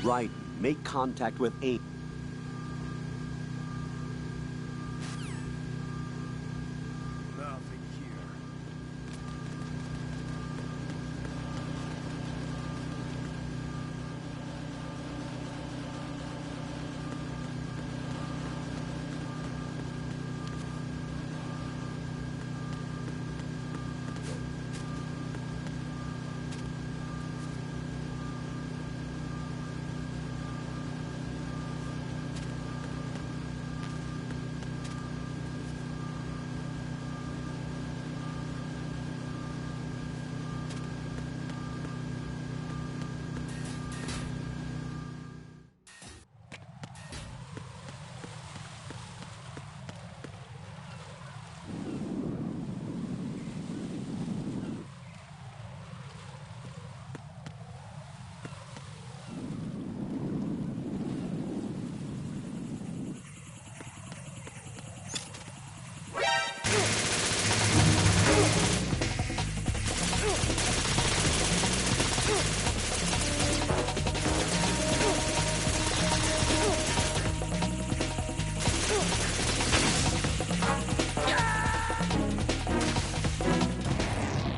Right. Make contact with AIM. Nothing here.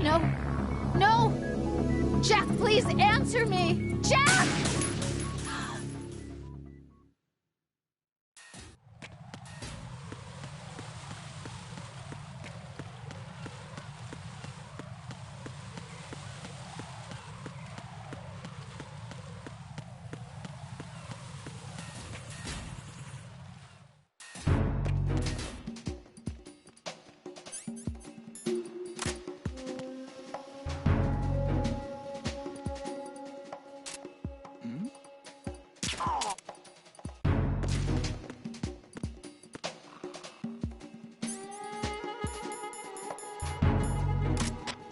No. No! Jack, please answer me! Jack!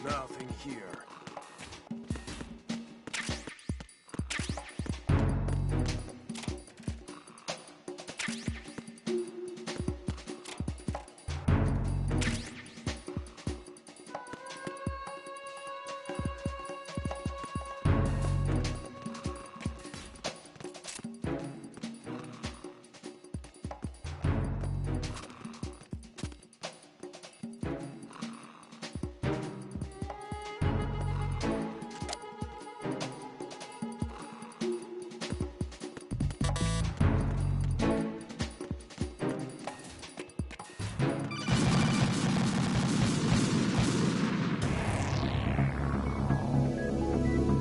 Nothing here.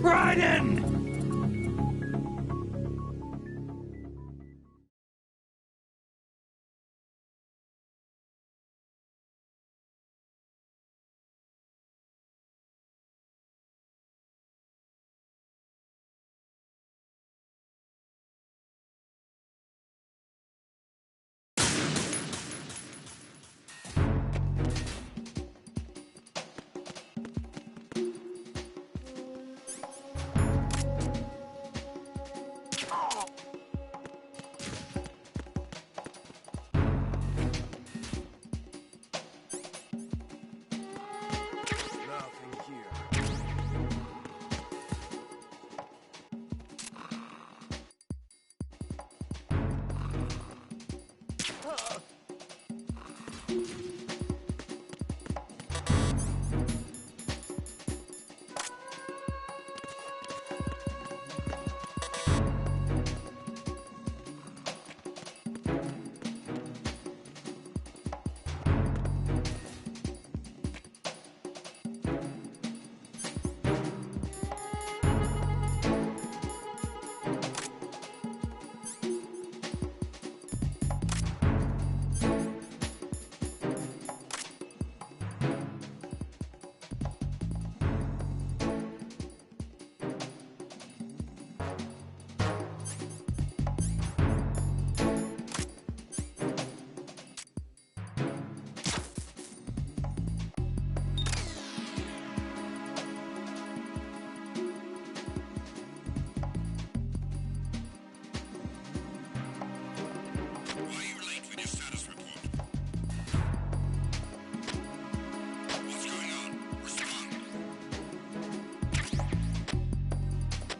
Raiden! Nothing here.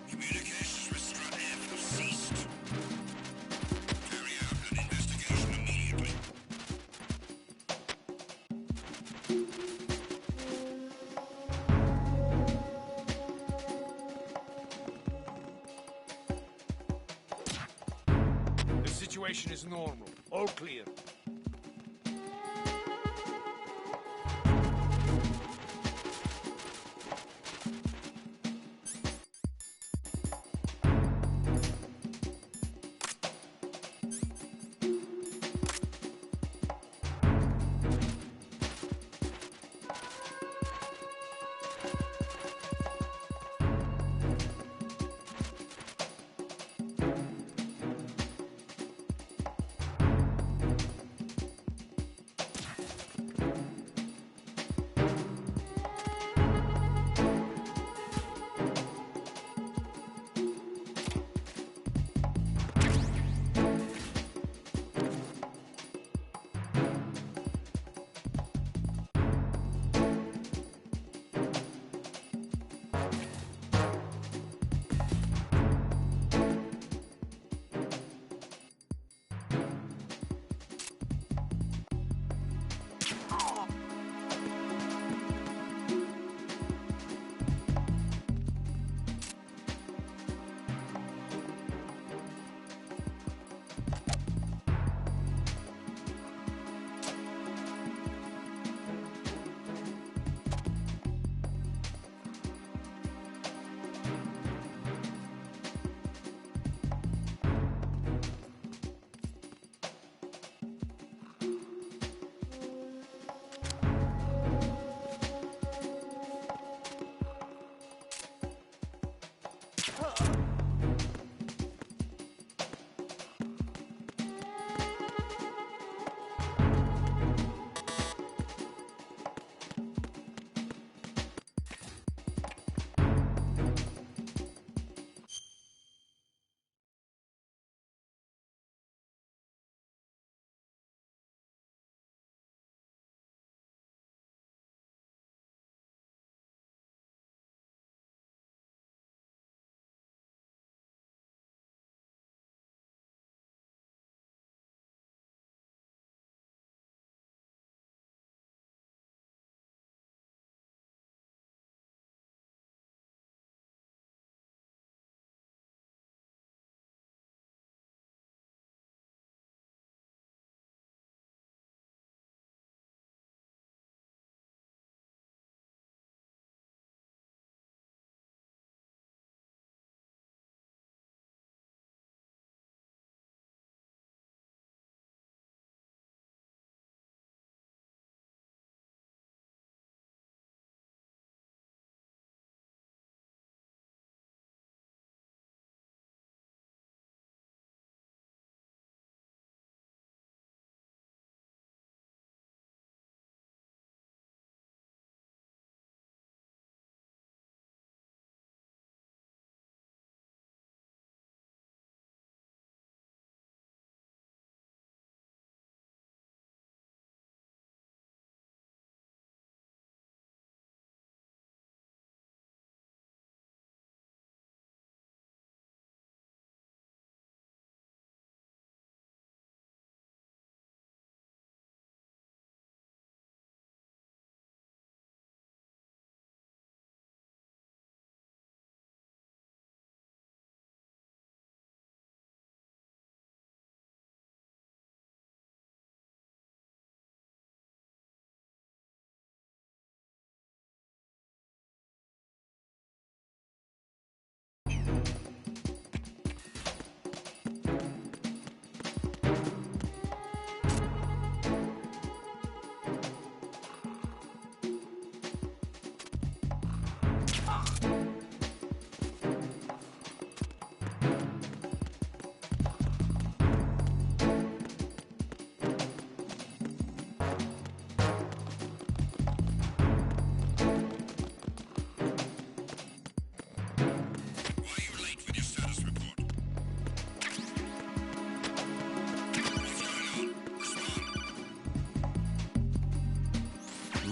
Communications with Strat Air Force ceased. Situation is normal. All clear.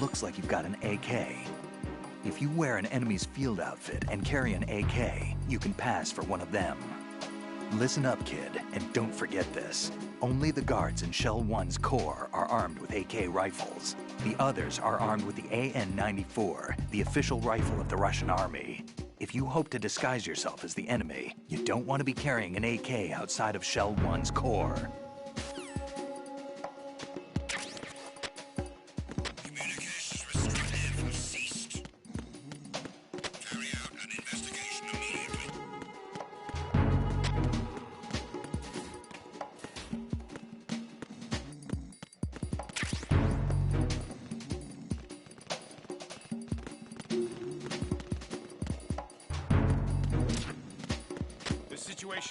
Looks like you've got an AK. If you wear an enemy's field outfit and carry an AK, you can pass for one of them. Listen up, kid, and don't forget this. Only the guards in Shell 1's core are armed with AK rifles. The others are armed with the AN-94, the official rifle of the Russian army. If you hope to disguise yourself as the enemy, you don't want to be carrying an AK outside of Shell 1's core.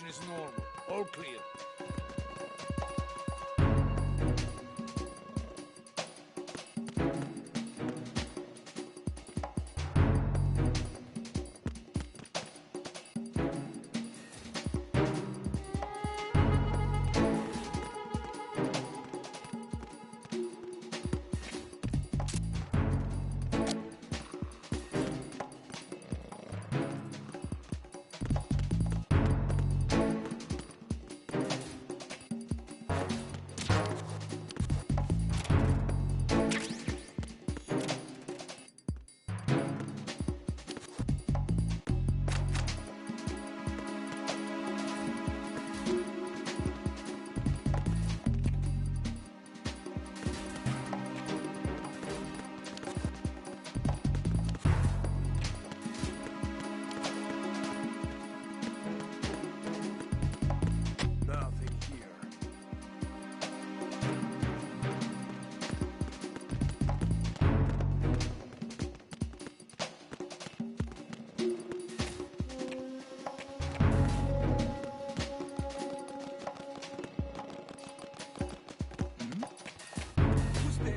Situation is normal. All clear. Nothing here. Who's there?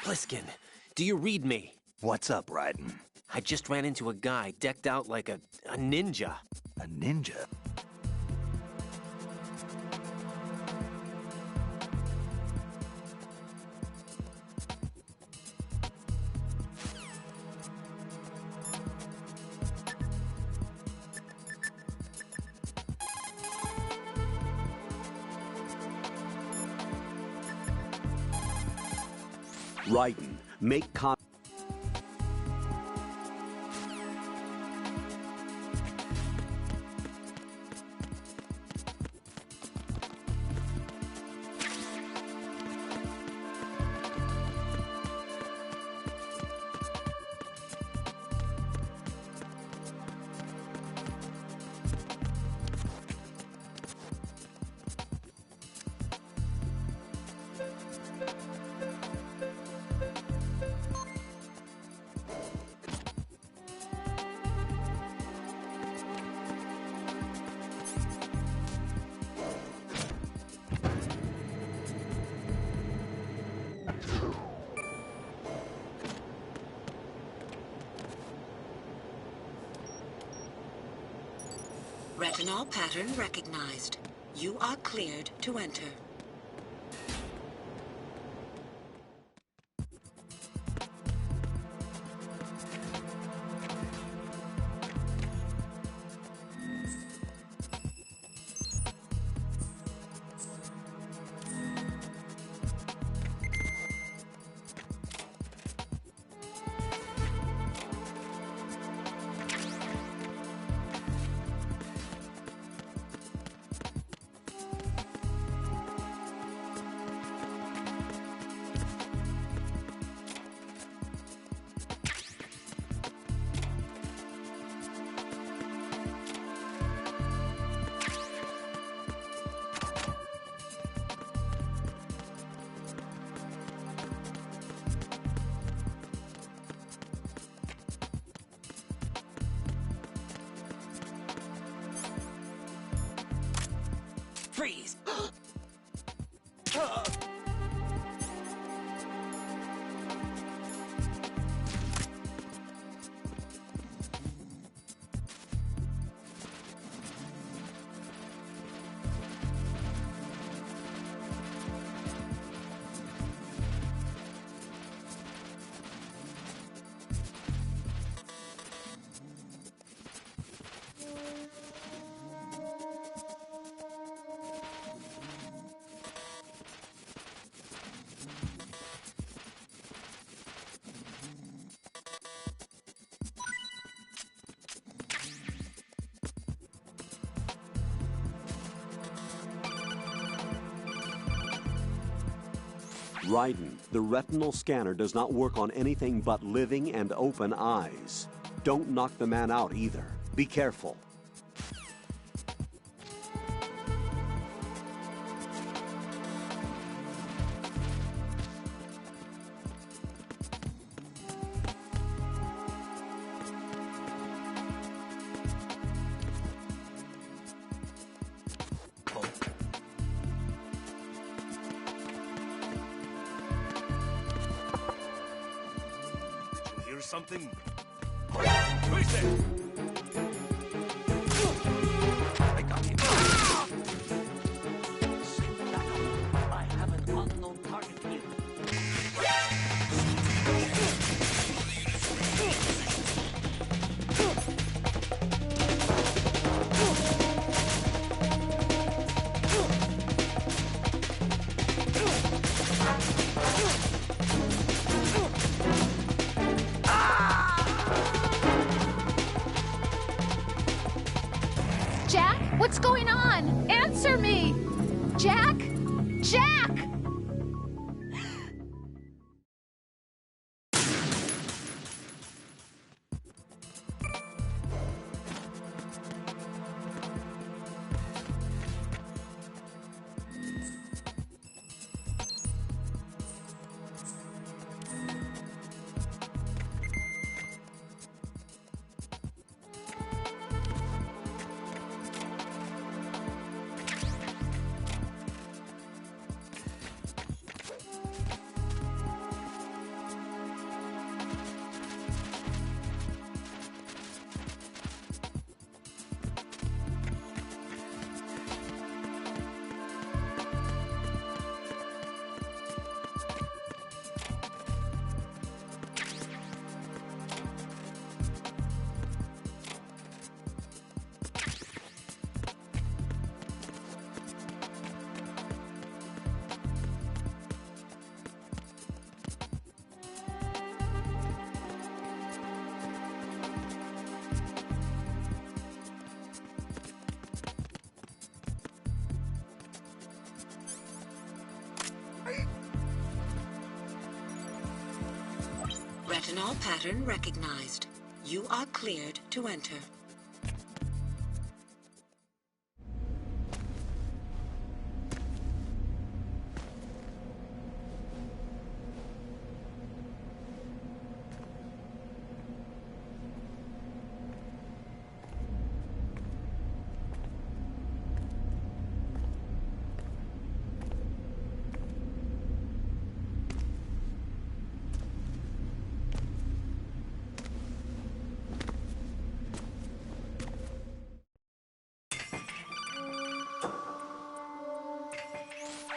Pliskin, do you read me? What's up, Raiden? I just ran into a guy decked out like a ninja. A ninja? Raiden, make contact. Retinol pattern recognized. You are cleared to enter. Freeze! Raiden, the retinal scanner does not work on anything but living and open eyes. Don't knock the man out either. Be careful. Here's something. Face it! I got you. I have an unknown target here. Jack, what's going on? Answer me! Jack? Jack! Retinol pattern recognized. You are cleared to enter.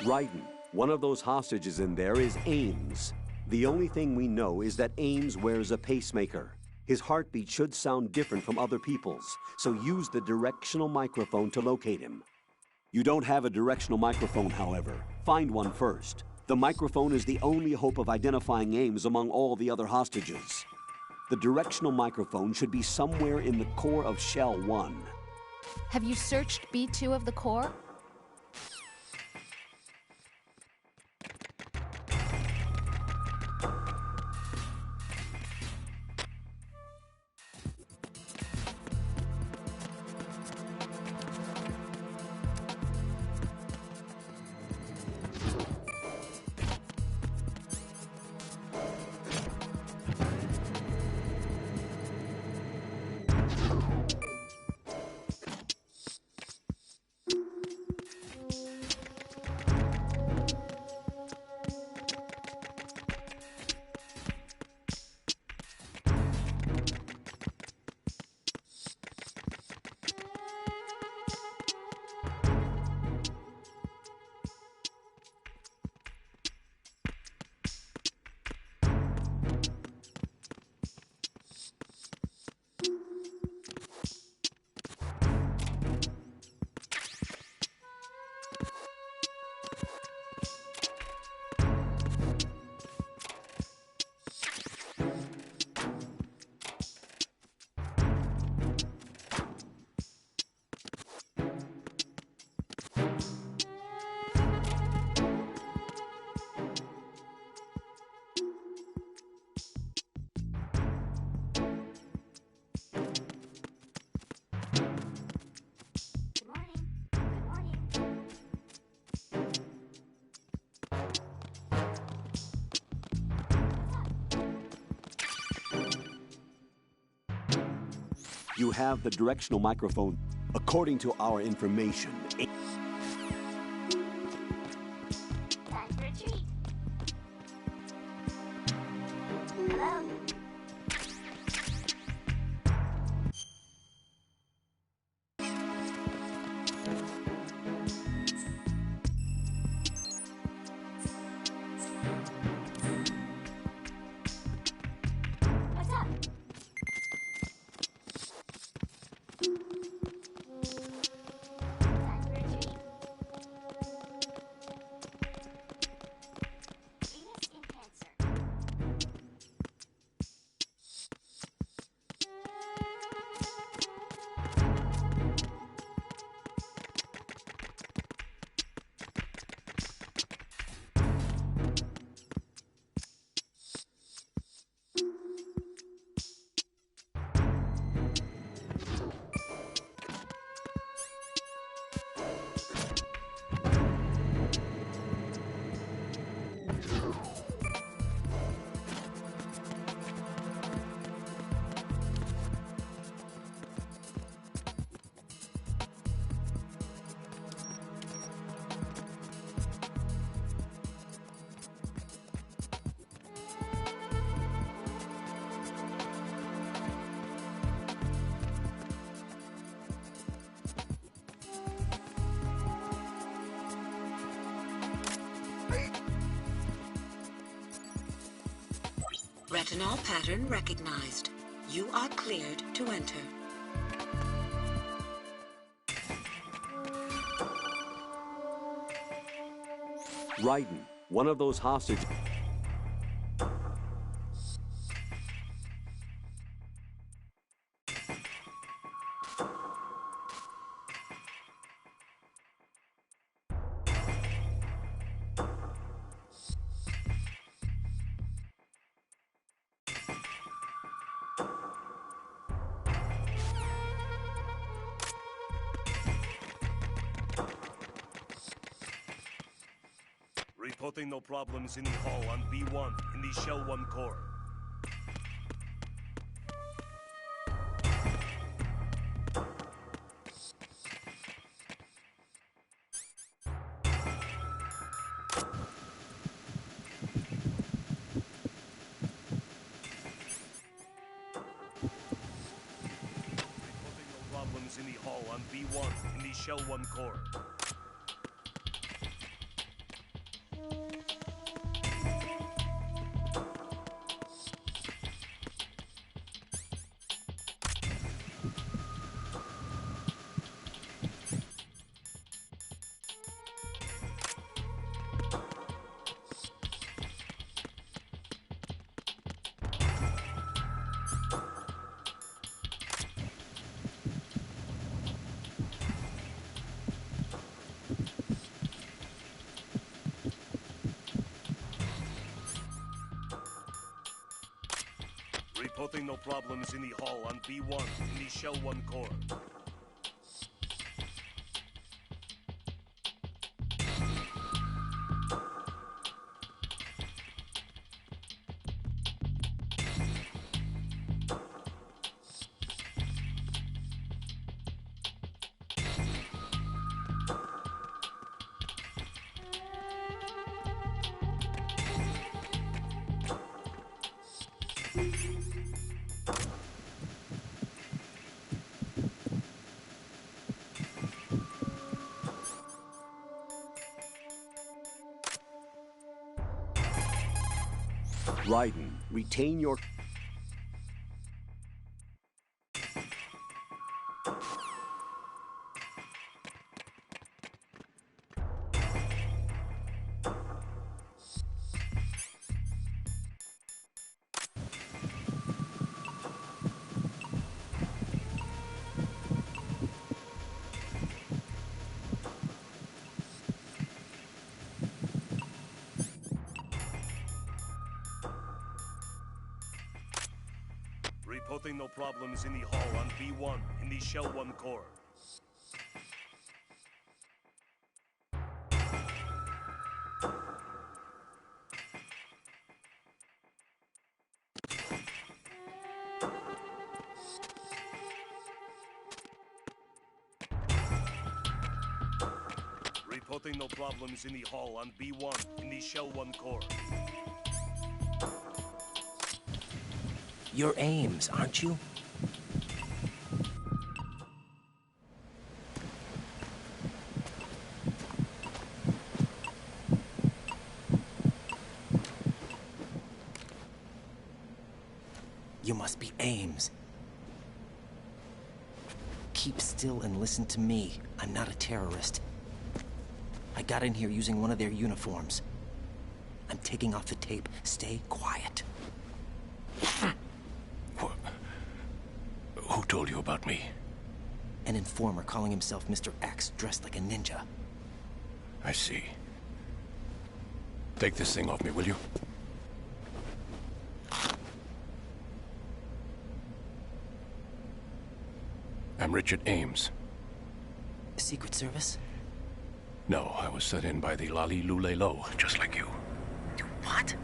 Raiden, one of those hostages in there is Ames. The only thing we know is that Ames wears a pacemaker. His heartbeat should sound different from other people's, so use the directional microphone to locate him. You don't have a directional microphone, however. Find one first. The microphone is the only hope of identifying Ames among all the other hostages. The directional microphone should be somewhere in the core of Shell 1. Have you searched B2 of the core? You have the directional microphone. According to our information, Time for a treat. Hello? What's up? Time for a treat. Venus in Cancer. Retinol pattern recognized. You are cleared to enter. Raiden, one of those hostages. Reporting no problems in the hall on B1 in the Shell 1 core. Reporting no problems in the hall on B1 in the Shell 1 core. Reporting no problems in the hall on B1 in the Shell 1 core. Raiden, retain your... Reporting no problems in the hall on B1 in the Shell 1 core. Reporting no problems in the hall on B1 in the Shell 1 core. You're Ames, aren't you? You must be Ames. Keep still and listen to me. I'm not a terrorist. I got in here using one of their uniforms. I'm taking off the tape. Stay quiet. Who told you about me? An informer calling himself Mr. X, dressed like a ninja. I see. Take this thing off me, will you? I'm Richard Ames. Secret Service? No, I was sent in by the Lali Lule Lo, just like you. You what?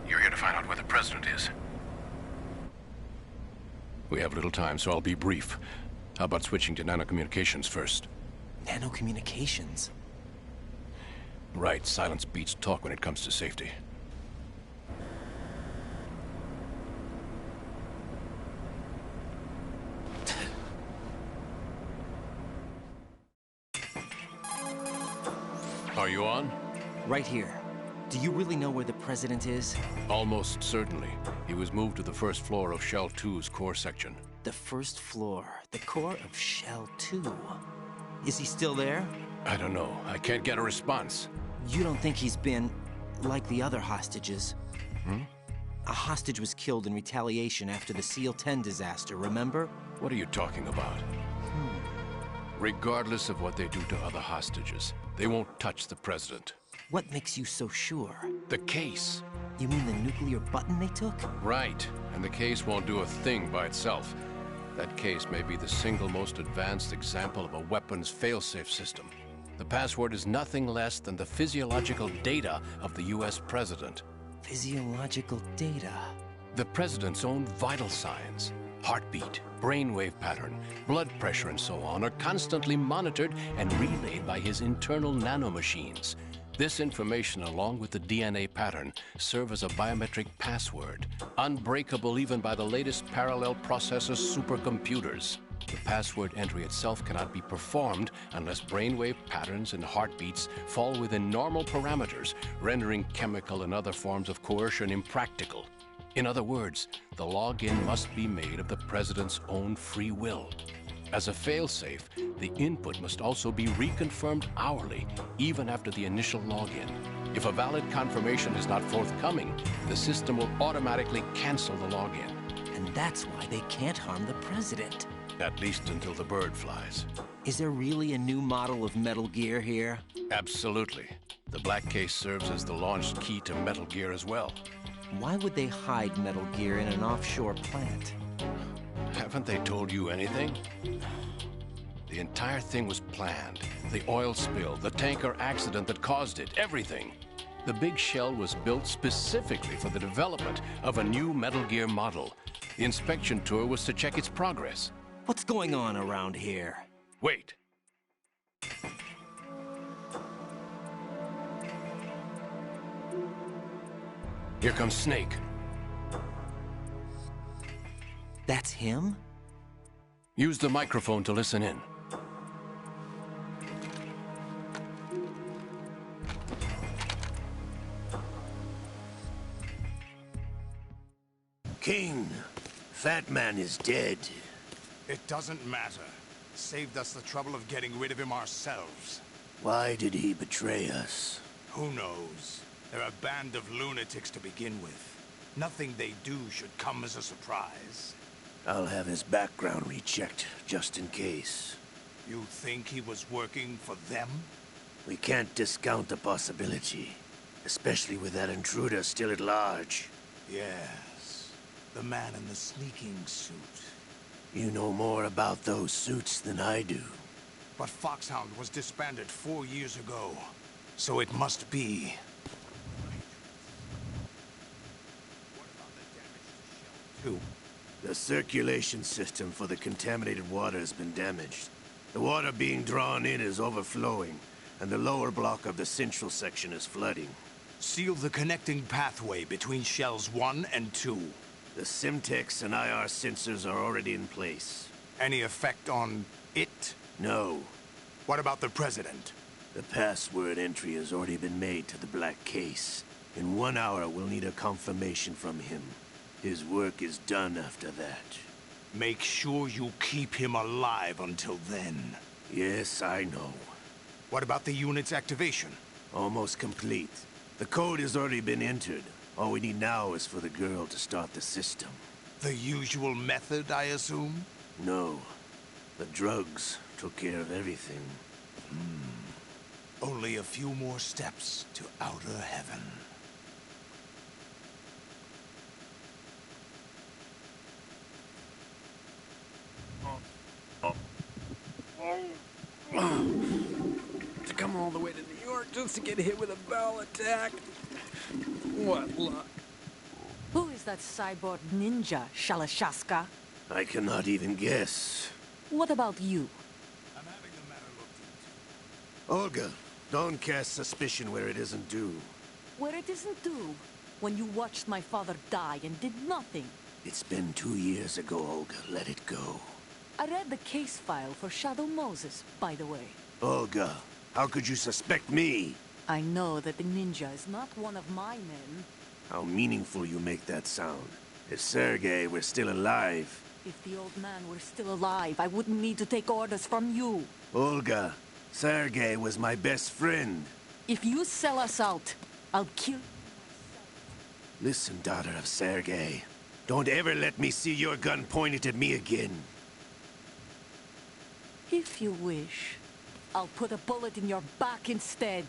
You're here to find out where the president is. We have little time, so I'll be brief. How about switching to nanocommunications first? Nanocommunications? Right, silence beats talk when it comes to safety. Are you on? Right here. Do you really know where the president is? Almost certainly. He was moved to the first floor of Shell 2's core section. The first floor. The core of Shell 2. Is he still there? I don't know. I can't get a response. You don't think he's been like the other hostages? Hmm? A hostage was killed in retaliation after the SEAL 10 disaster, remember? What are you talking about? Regardless of what they do to other hostages, they won't touch the president. What makes you so sure? The case. You mean the nuclear button they took? Right. And the case won't do a thing by itself. That case may be the single most advanced example of a weapons failsafe system. The password is nothing less than the physiological data of the US president. Physiological data? The president's own vital signs. Heartbeat, brainwave pattern, blood pressure, and so on are constantly monitored and relayed by his internal nanomachines. This information, along with the DNA pattern, serve as a biometric password, unbreakable even by the latest parallel processor supercomputers. The password entry itself cannot be performed unless brainwave patterns and heartbeats fall within normal parameters, rendering chemical and other forms of coercion impractical. In other words, the login must be made of the president's own free will. As a failsafe, the input must also be reconfirmed hourly, even after the initial login. If a valid confirmation is not forthcoming, the system will automatically cancel the login. And that's why they can't harm the president. At least until the bird flies. Is there really a new model of Metal Gear here? Absolutely. The black case serves as the launch key to Metal Gear as well. Why would they hide Metal Gear in an offshore plant? Haven't they told you anything? The entire thing was planned. The oil spill, the tanker accident that caused it, everything. The big shell was built specifically for the development of a new Metal Gear model. The inspection tour was to check its progress. What's going on around here? Wait. Here comes Snake. That's him? Use the microphone to listen in. King, Fat Man is dead. It doesn't matter. Saved us the trouble of getting rid of him ourselves. Why did he betray us? Who knows? They're a band of lunatics to begin with. Nothing they do should come as a surprise. I'll have his background rechecked, just in case. You think he was working for them? We can't discount the possibility. Especially with that intruder still at large. Yes. The man in the sneaking suit. You know more about those suits than I do. But Foxhound was disbanded 4 years ago. So it must be... What about the damage to Shell 2? The circulation system for the contaminated water has been damaged. The water being drawn in is overflowing, and the lower block of the central section is flooding. Seal the connecting pathway between shells 1 and 2. The Simtex and IR sensors are already in place. Any effect on it? No. What about the President? The password entry has already been made to the black case. In 1 hour, we'll need a confirmation from him. His work is done after that. Make sure you keep him alive until then. Yes, I know. What about the unit's activation? Almost complete. The code has already been entered. All we need now is for the girl to start the system. The usual method, I assume? No. The drugs took care of everything. Only a few more steps to outer heaven. To come all the way to New York just to get hit with a bowel attack. What luck. Who is that cyborg ninja, Shalashaska? I cannot even guess. What about you? I'm having the matter looked into. Olga, don't cast suspicion where it isn't due. Where it isn't due? When you watched my father die and did nothing. It's been 2 years ago, Olga. Let it go. I read the case file for Shadow Moses, by the way. Olga, how could you suspect me? I know that the ninja is not one of my men. How meaningful you make that sound. If Sergei were still alive... If the old man were still alive, I wouldn't need to take orders from you. Olga, Sergei was my best friend. If you sell us out, I'll kill you myself. Listen, daughter of Sergei. Don't ever let me see your gun pointed at me again. If you wish, I'll put a bullet in your back instead.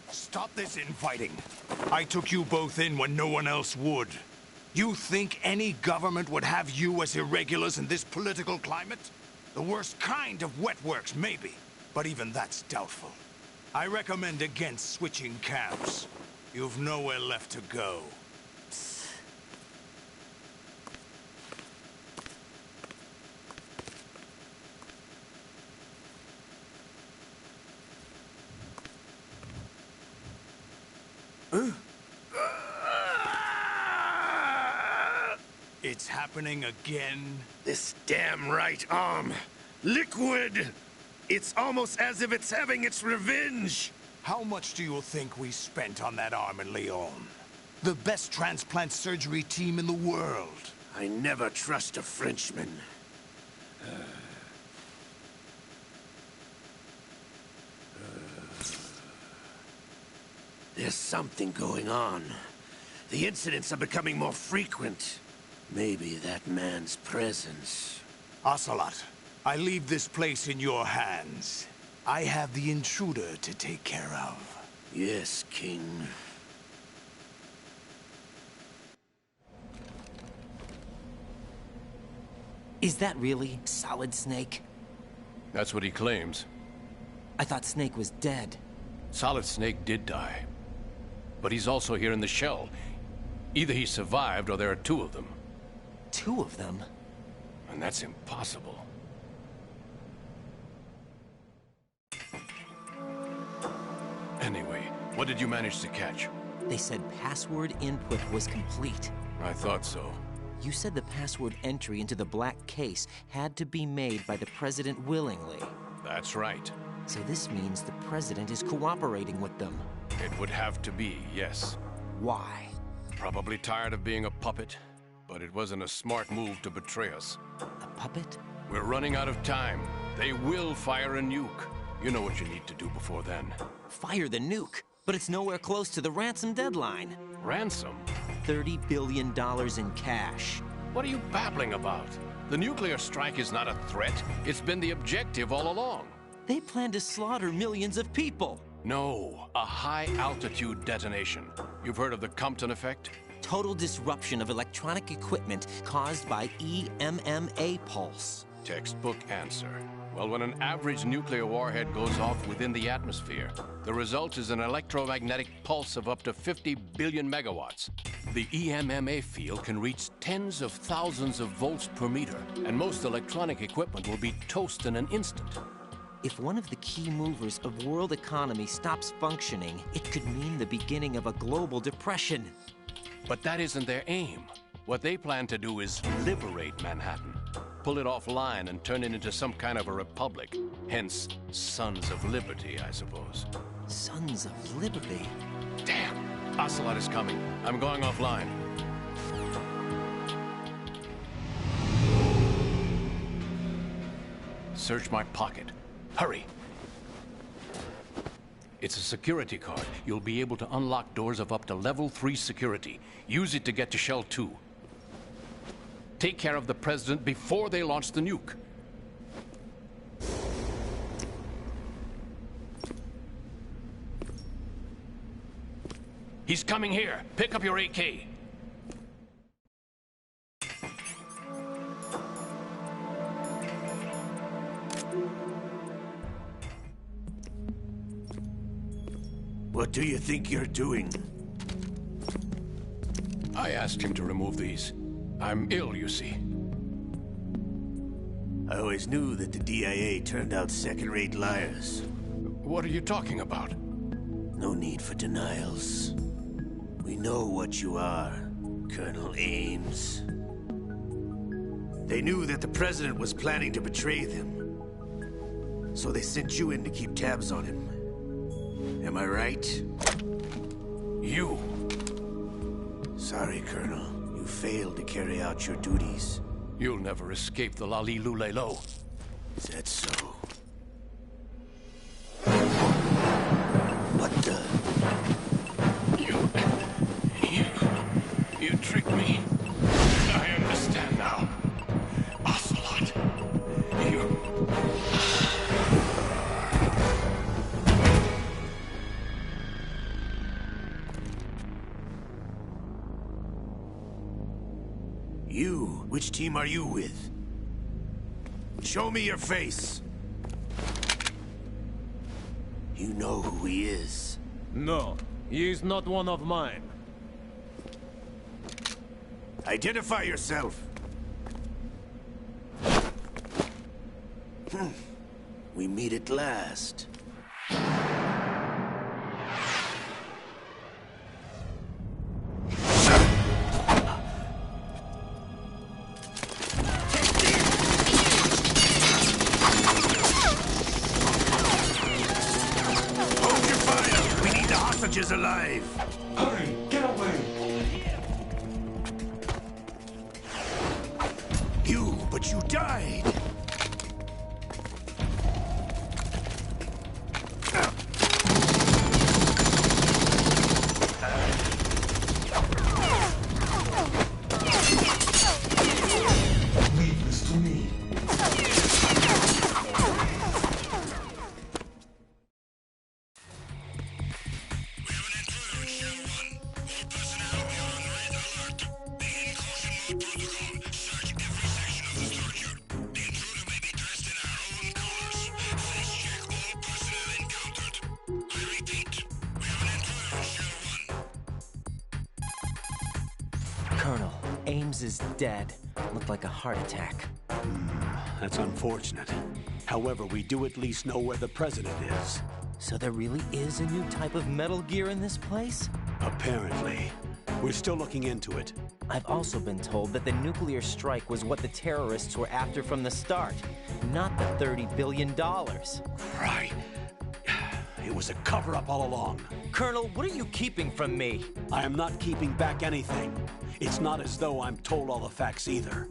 Stop this infighting. I took you both in when no one else would. You think any government would have you as irregulars in this political climate? The worst kind of wet works, maybe. But even that's doubtful. I recommend against switching camps. You've nowhere left to go. It's happening again? This damn right arm. Liquid! It's almost as if it's having its revenge! How much do you think we spent on that arm in Lyon? The best transplant surgery team in the world. I never trust a Frenchman. There's something going on. The incidents are becoming more frequent. Maybe that man's presence. Ocelot, I leave this place in your hands. I have the intruder to take care of. Yes, King. Is that really Solid Snake? That's what he claims. I thought Snake was dead. Solid Snake did die. But he's also here in the shell. Either he survived or there are two of them. Two of them? And that's impossible. Anyway, what did you manage to catch? They said password input was complete. I thought so. You said the password entry into the black case had to be made by the President willingly. That's right. So this means the President is cooperating with them. It would have to be, yes. Why? Probably tired of being a puppet, but it wasn't a smart move to betray us. A puppet? We're running out of time. They will fire a nuke. You know what you need to do before then. Fire the nuke? But it's nowhere close to the ransom deadline. Ransom? $30 billion in cash. What are you babbling about? The nuclear strike is not a threat. It's been the objective all along. They plan to slaughter millions of people. No, a high-altitude detonation. You've heard of the Compton effect? Total disruption of electronic equipment caused by EMMA pulse. Textbook answer. Well, when an average nuclear warhead goes off within the atmosphere, the result is an electromagnetic pulse of up to 50 billion megawatts. The EMMA field can reach tens of thousands of volts per meter, and most electronic equipment will be toast in an instant. If one of the key movers of world economy stops functioning, it could mean the beginning of a global depression. But that isn't their aim. What they plan to do is liberate Manhattan. Pull it offline and turn it into some kind of a republic. Hence, Sons of Liberty, I suppose. Sons of Liberty? Damn! Ocelot is coming. I'm going offline. Search my pocket. Hurry! It's a security card. You'll be able to unlock doors of up to level 3 security. Use it to get to Shell 2. Take care of the President before they launch the nuke. He's coming here. Pick up your AK. What do you think you're doing? I asked him to remove these. I'm ill, you see. I always knew that the DIA turned out second-rate liars. What are you talking about? No need for denials. We know what you are, Colonel Ames. They knew that the President was planning to betray them. So they sent you in to keep tabs on him. Am I right? You. Sorry, Colonel. You failed to carry out your duties. You'll never escape the Lali Lulelo. Is that so? What the? You tricked me. I understand now. Ocelot. You? Which team are you with? Show me your face. You know who he is. No, he is not one of mine. Identify yourself. We meet at last. Is alive. Hurry, get away. But you died. Leave this to me. Colonel, Ames is dead. Looked like a heart attack. That's unfortunate. However, we do at least know where the President is. So there really is a new type of Metal Gear in this place? Apparently. We're still looking into it. I've also been told that the nuclear strike was what the terrorists were after from the start, not the $30 billion. Right. It was a cover-up all along. Colonel, what are you keeping from me? I am not keeping back anything. It's not as though I'm told all the facts either.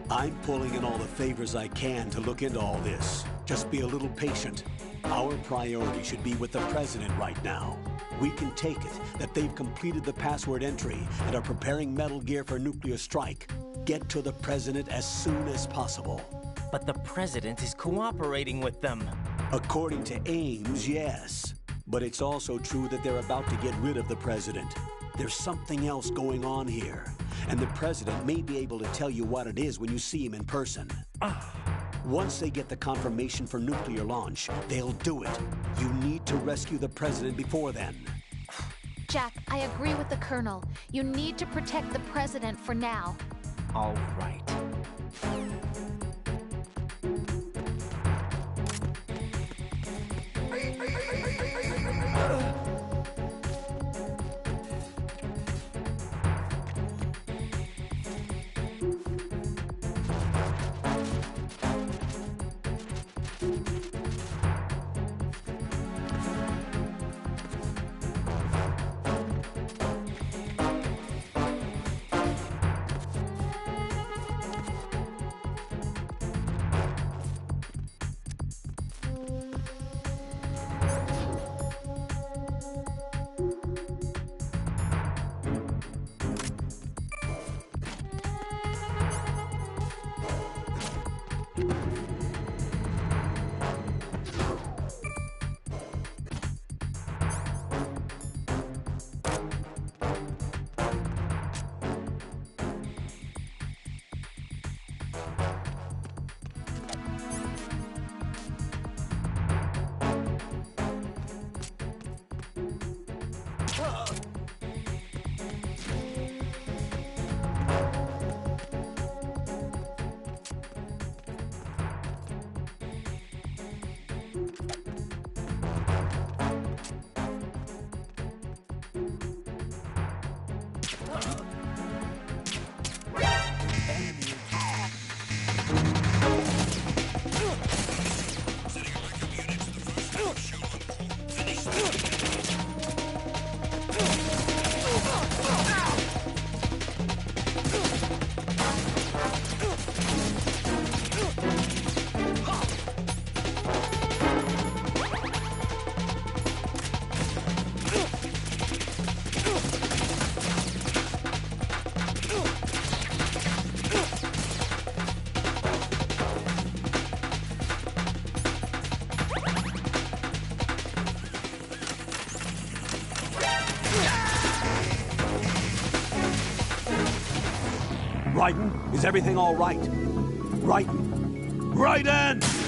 I'm pulling in all the favors I can to look into all this. Just be a little patient. Our priority should be with the President right now. We can take it that they've completed the password entry and are preparing Metal Gear for nuclear strike. Get to the President as soon as possible. But the President is cooperating with them. According to Ames, yes. But it's also true that they're about to get rid of the President. There's something else going on here, and the President may be able to tell you what it is when you see him in person. Once they get the confirmation for nuclear launch, they'll do it. You need to rescue the President before then. Jack, I agree with the Colonel. You need to protect the President for now. All right. Raiden, is everything all right? Raiden! Raiden!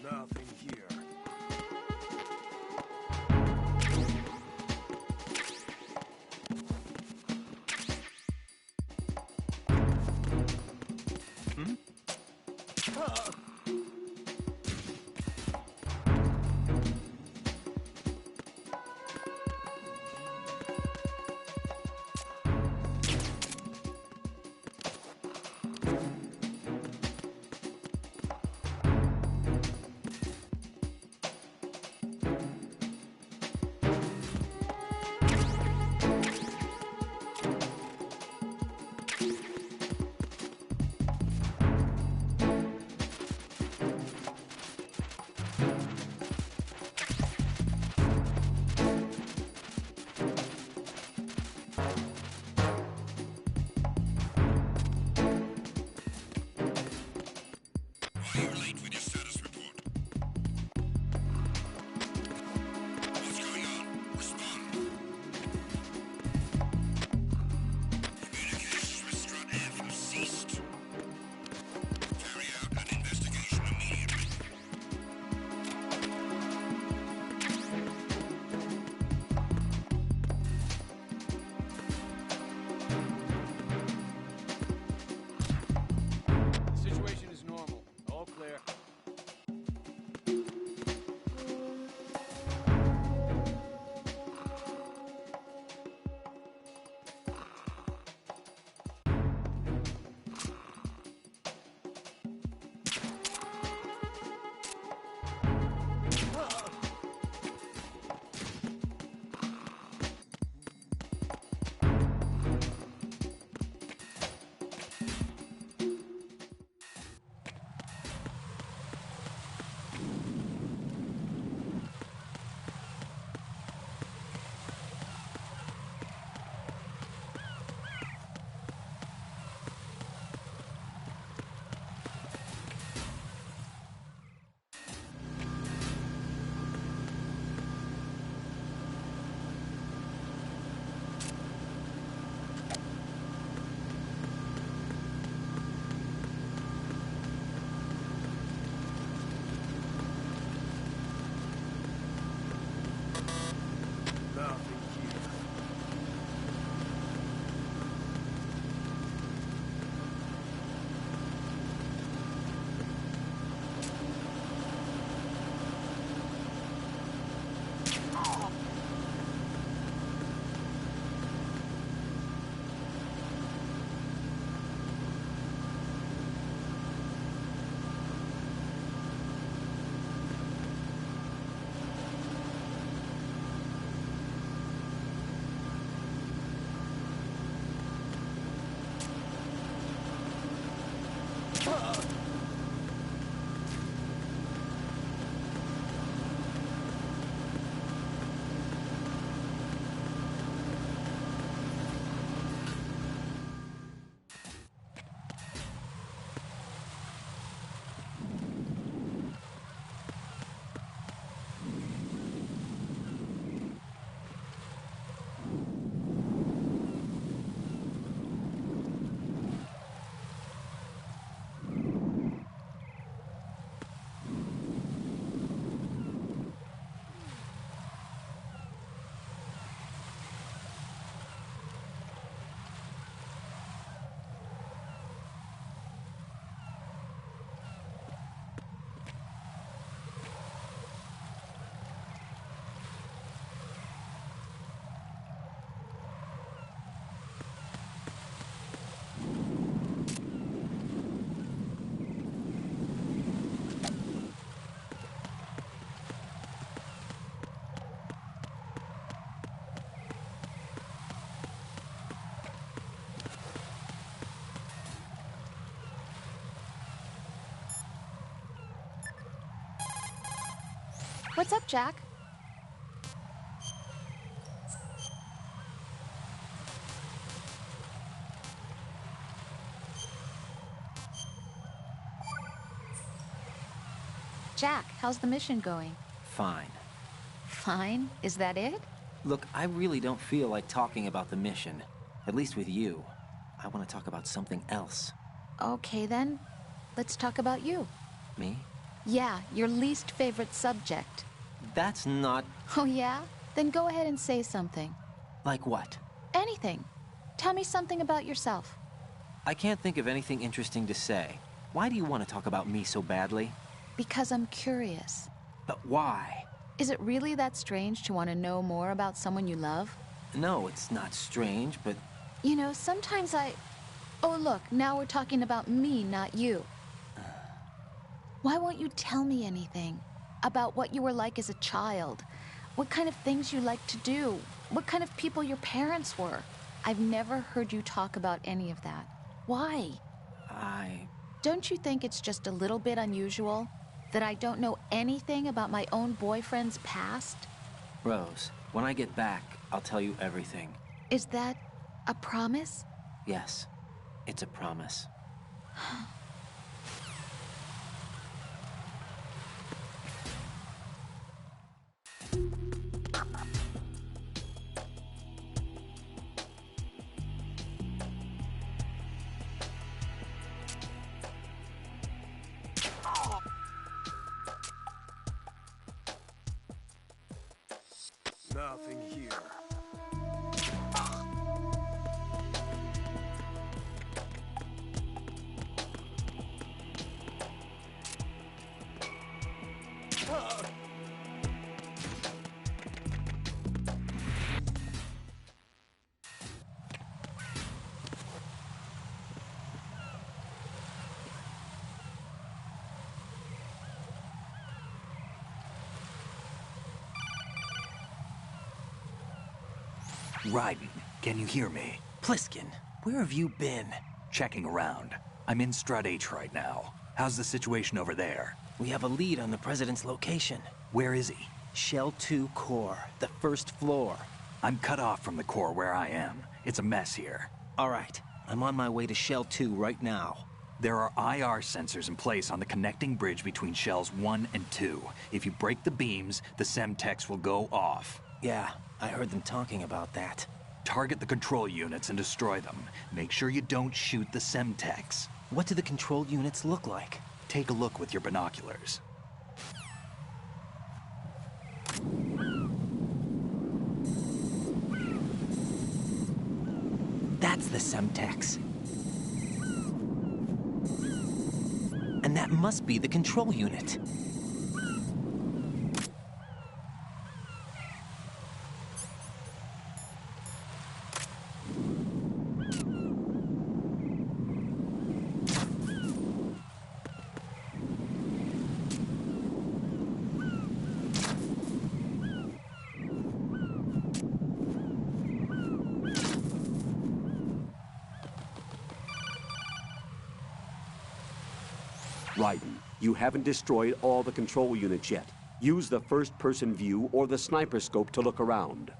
Nothing here. What's up, Jack? Jack, how's the mission going? Fine. Fine? Is that it? Look, I really don't feel like talking about the mission. At least with you. I want to talk about something else. Okay, then. Let's talk about you. Me? Yeah, your least favorite subject. That's not... Oh, yeah? Then go ahead and say something. Like what? Anything. Tell me something about yourself. I can't think of anything interesting to say. Why do you want to talk about me so badly? Because I'm curious. But why? Is it really that strange to want to know more about someone you love? No, it's not strange, but... You know, sometimes I... Oh, look, now we're talking about me, not you. Why won't you tell me anything? About what you were like as a child? What kind of things you liked to do? What kind of people your parents were? I've never heard you talk about any of that. Why? Don't you think it's just a little bit unusual? That I don't know anything about my own boyfriend's past? Rose, when I get back, I'll tell you everything. Is that a promise? Yes, it's a promise. Nothing here. Raiden, can you hear me? Pliskin, where have you been? Checking around. I'm in Strut H right now. How's the situation over there? We have a lead on the President's location. Where is he? Shell 2 core, the first floor. I'm cut off from the core where I am. It's a mess here. All right, I'm on my way to Shell 2 right now. There are IR sensors in place on the connecting bridge between Shells 1 and 2. If you break the beams, the Semtex will go off. Yeah, I heard them talking about that. Target the control units and destroy them. Make sure you don't shoot the Semtex. What do the control units look like? Take a look with your binoculars. That's the Semtex. And that must be the control unit. Raiden, you haven't destroyed all the control units yet. Use the first-person view or the sniper scope to look around.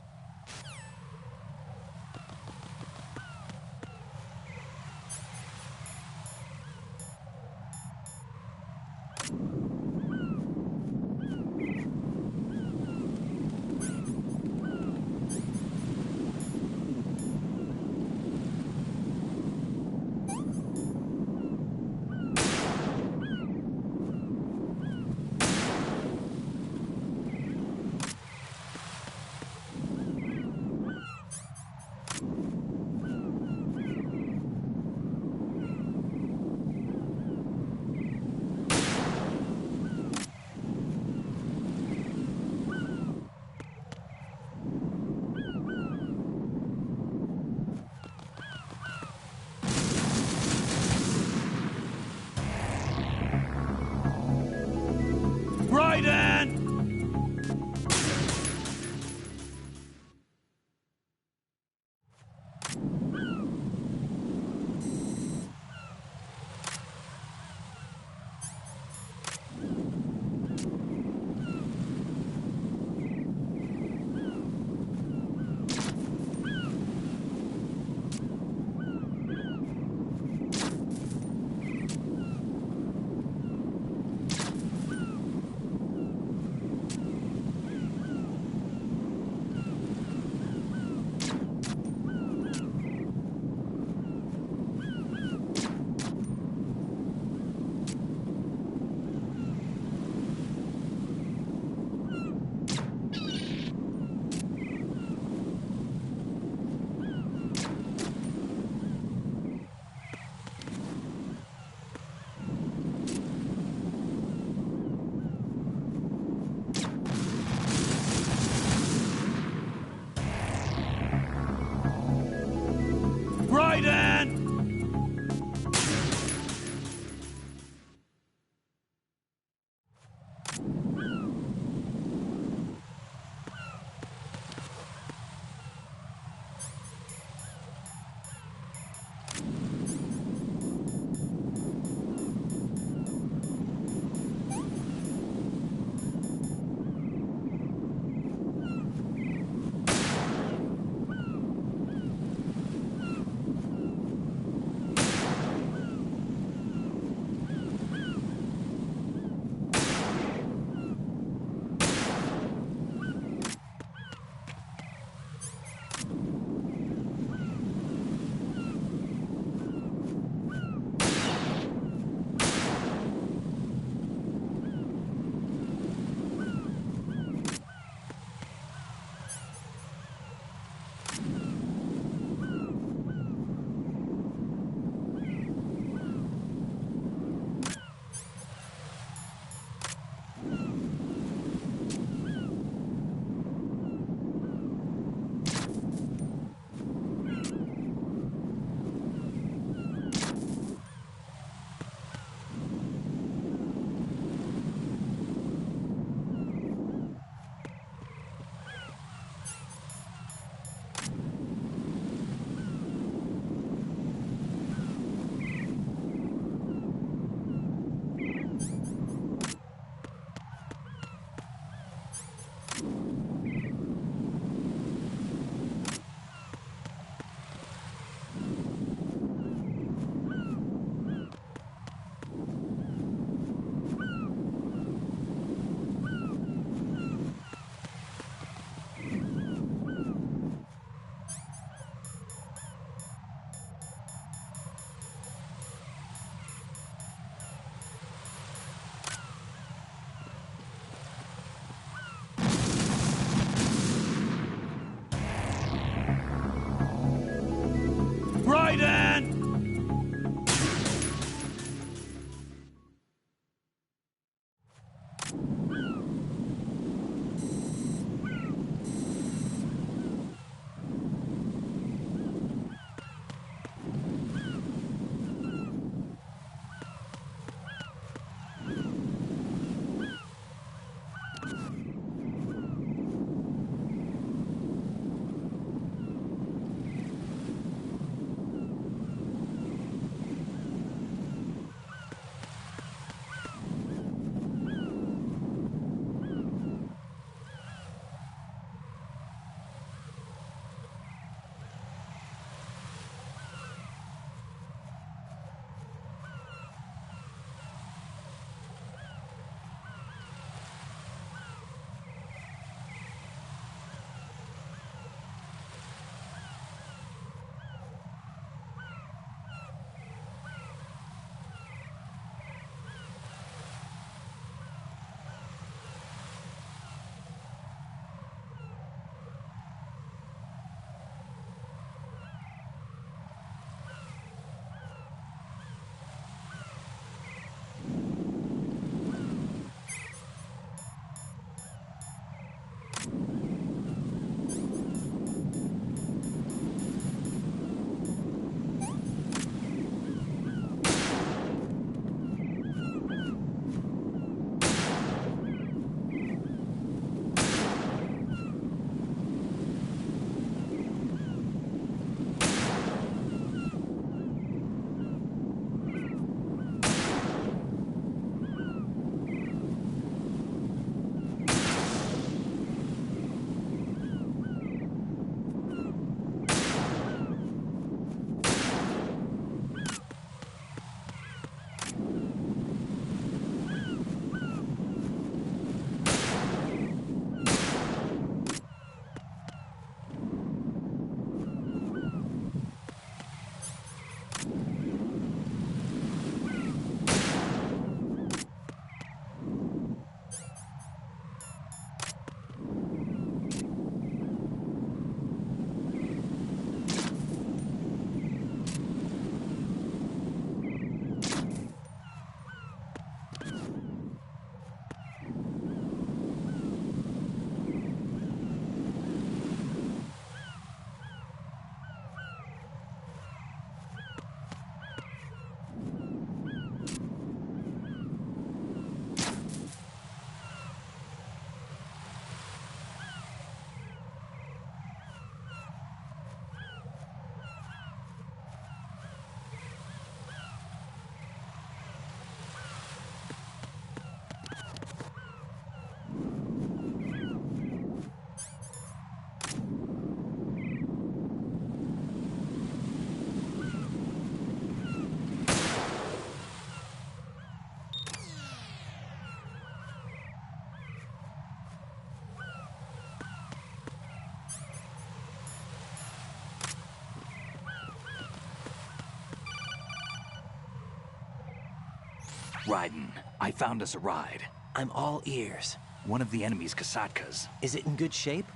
Raiden, I found us a ride. I'm all ears. One of the enemy's Kasatkas. Is it in good shape?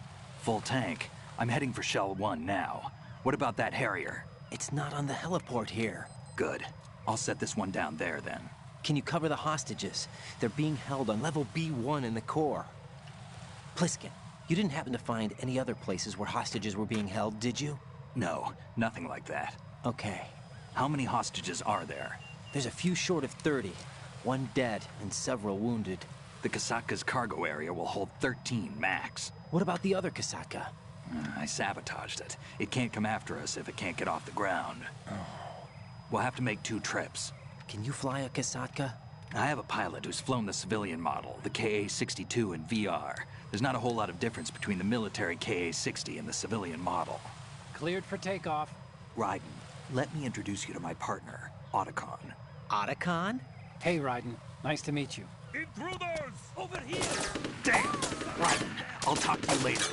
Full tank. I'm heading for Shell 1 now. What about that Harrier? It's not on the heliport here. Good. I'll set this one down there then. Can you cover the hostages? They're being held on level B1 in the core. Pliskin, you didn't happen to find any other places where hostages were being held, did you? No, nothing like that. Okay. How many hostages are there? There's a few short of 30. One dead and several wounded. The Kasatka's cargo area will hold 13 max. What about the other Kasatka? I sabotaged it. It can't come after us if it can't get off the ground. We'll have to make 2 trips. Can you fly a Kasatka? I have a pilot who's flown the civilian model, the KA-62 in VR. There's not a whole lot of difference between the military KA-60 and the civilian model. Cleared for takeoff. Raiden, let me introduce you to my partner, Otacon. Otacon? Hey, Raiden. Nice to meet you. Intruders! Over here! Damn! Raiden, I'll talk to you later.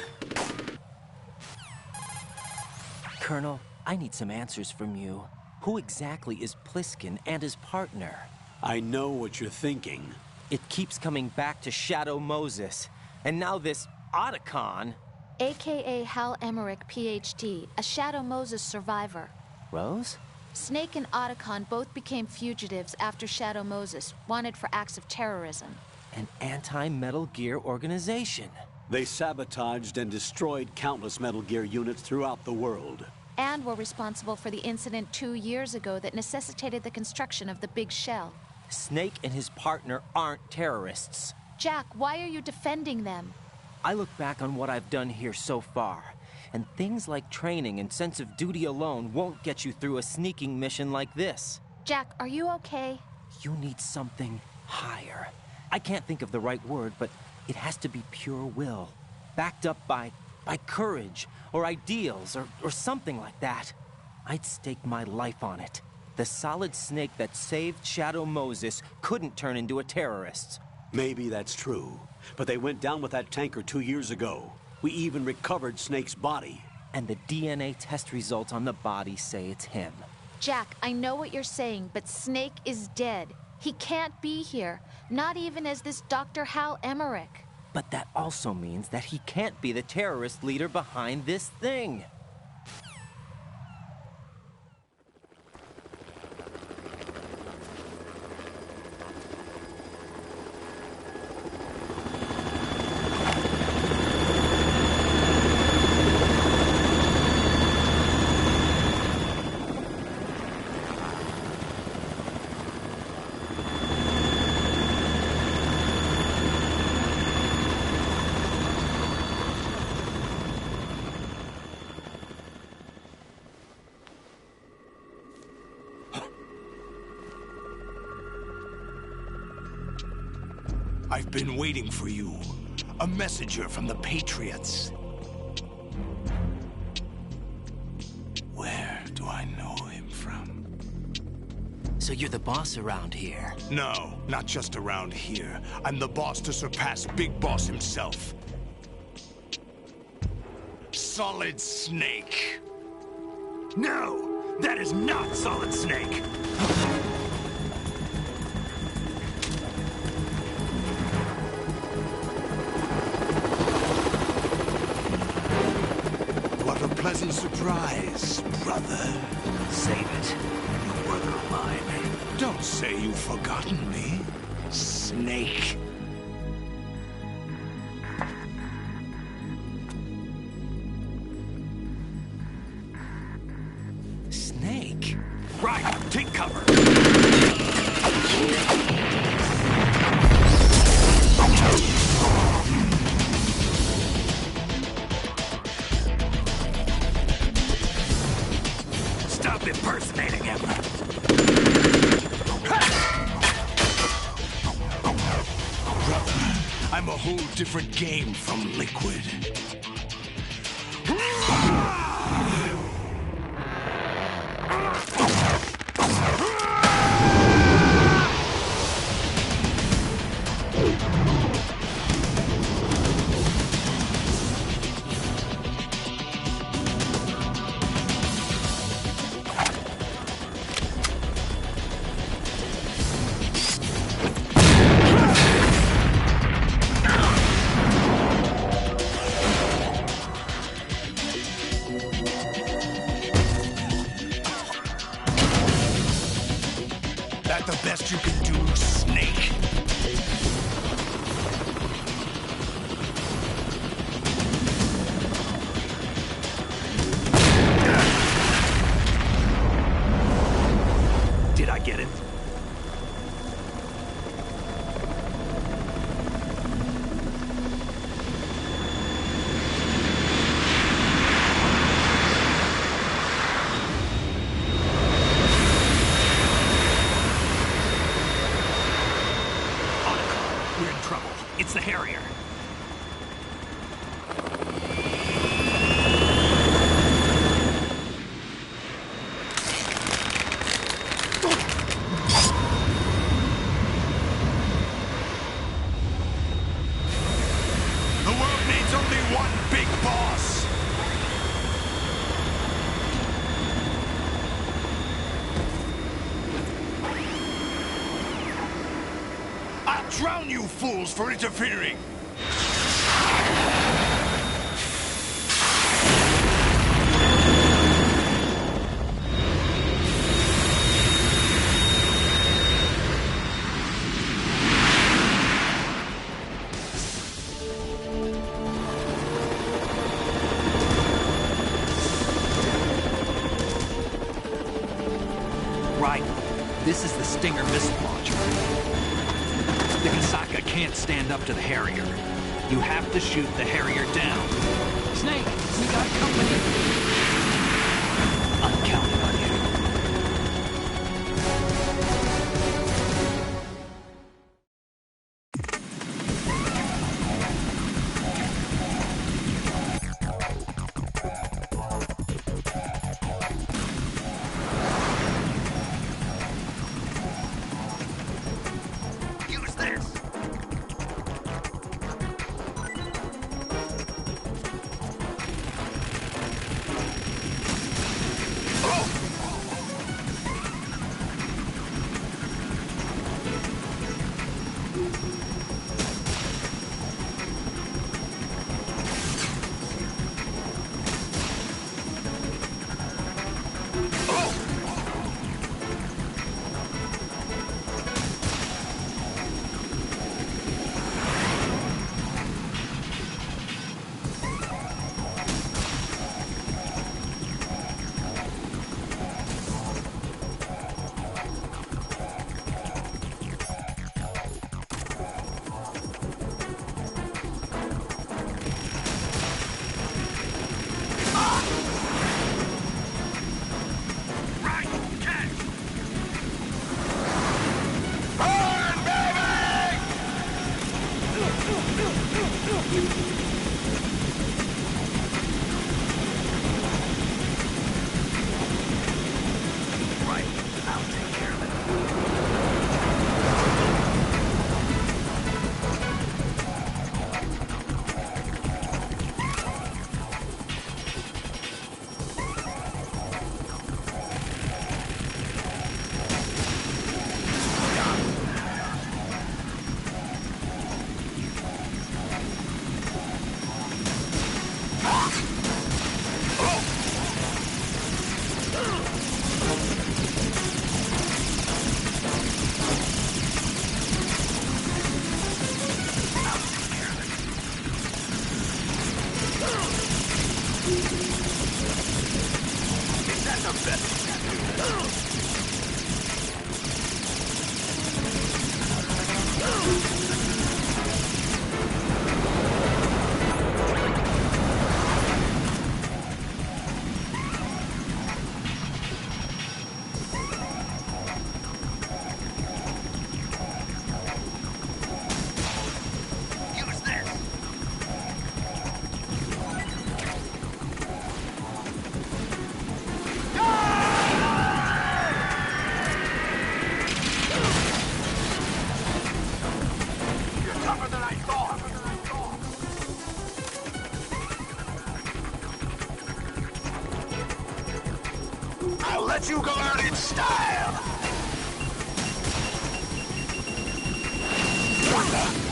Colonel, I need some answers from you. Who exactly is Pliskin and his partner? I know what you're thinking. It keeps coming back to Shadow Moses. And now this Otacon. AKA Hal Emmerich, PhD, a Shadow Moses survivor. Rose? Snake and Otacon both became fugitives after Shadow Moses, wanted for acts of terrorism. An anti-Metal Gear organization. They sabotaged and destroyed countless Metal Gear units throughout the world. And were responsible for the incident 2 years ago that necessitated the construction of the Big Shell. Snake and his partner aren't terrorists. Jack, why are you defending them? I look back on what I've done here so far, and things like training and sense of duty alone won't get you through a sneaking mission like this. Jack, are you okay? You need something higher. I can't think of the right word, but it has to be pure will, backed up by courage, or ideals, or something like that. I'd stake my life on it. The solid Snake that saved Shadow Moses couldn't turn into a terrorist. Maybe that's true, but they went down with that tanker 2 years ago. We even recovered Snake's body. And the DNA test results on the body say it's him. Jack, I know what you're saying, but Snake is dead. He can't be here, not even as this Dr. Hal Emmerich. But that also means that he can't be the terrorist leader behind this thing. I've been waiting for you. A messenger from the Patriots. Where do I know him from? So you're the boss around here? No, not just around here. I'm the boss to surpass Big Boss himself. Solid Snake. No, that is not Solid Snake. What a pleasant surprise, brother. Save it. You're a brother of mine. Don't say you've forgotten me, Snake. Snake? Right, take cover. Stop impersonating him. Brother, I'm a whole different game from Liquid. best you can do, Snake? Did I get it? We're in trouble. It's the Harrier. The world needs only one big boss. I'll drown you fools for interfering. Right. This is the Stinger missile launcher. The Kasaka can't stand up to the Harrier. You have to shoot the Harrier down. Snake, we got company. I'm counting on you. Use this. I'll let you go out in style! What the?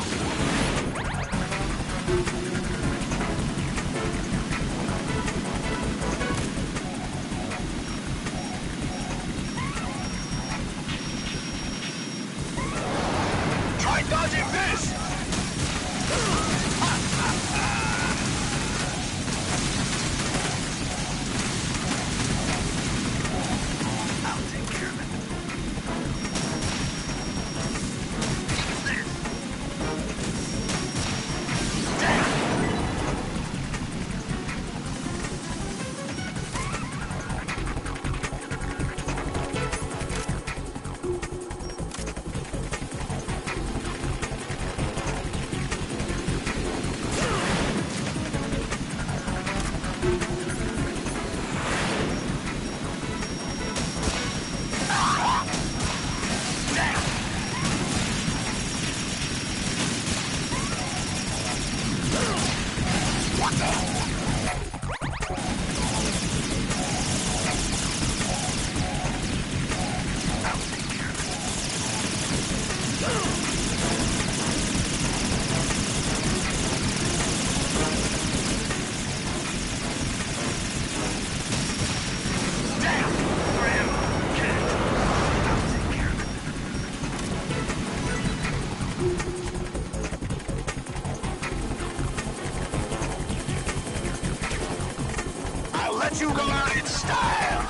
I'll let you go out in style!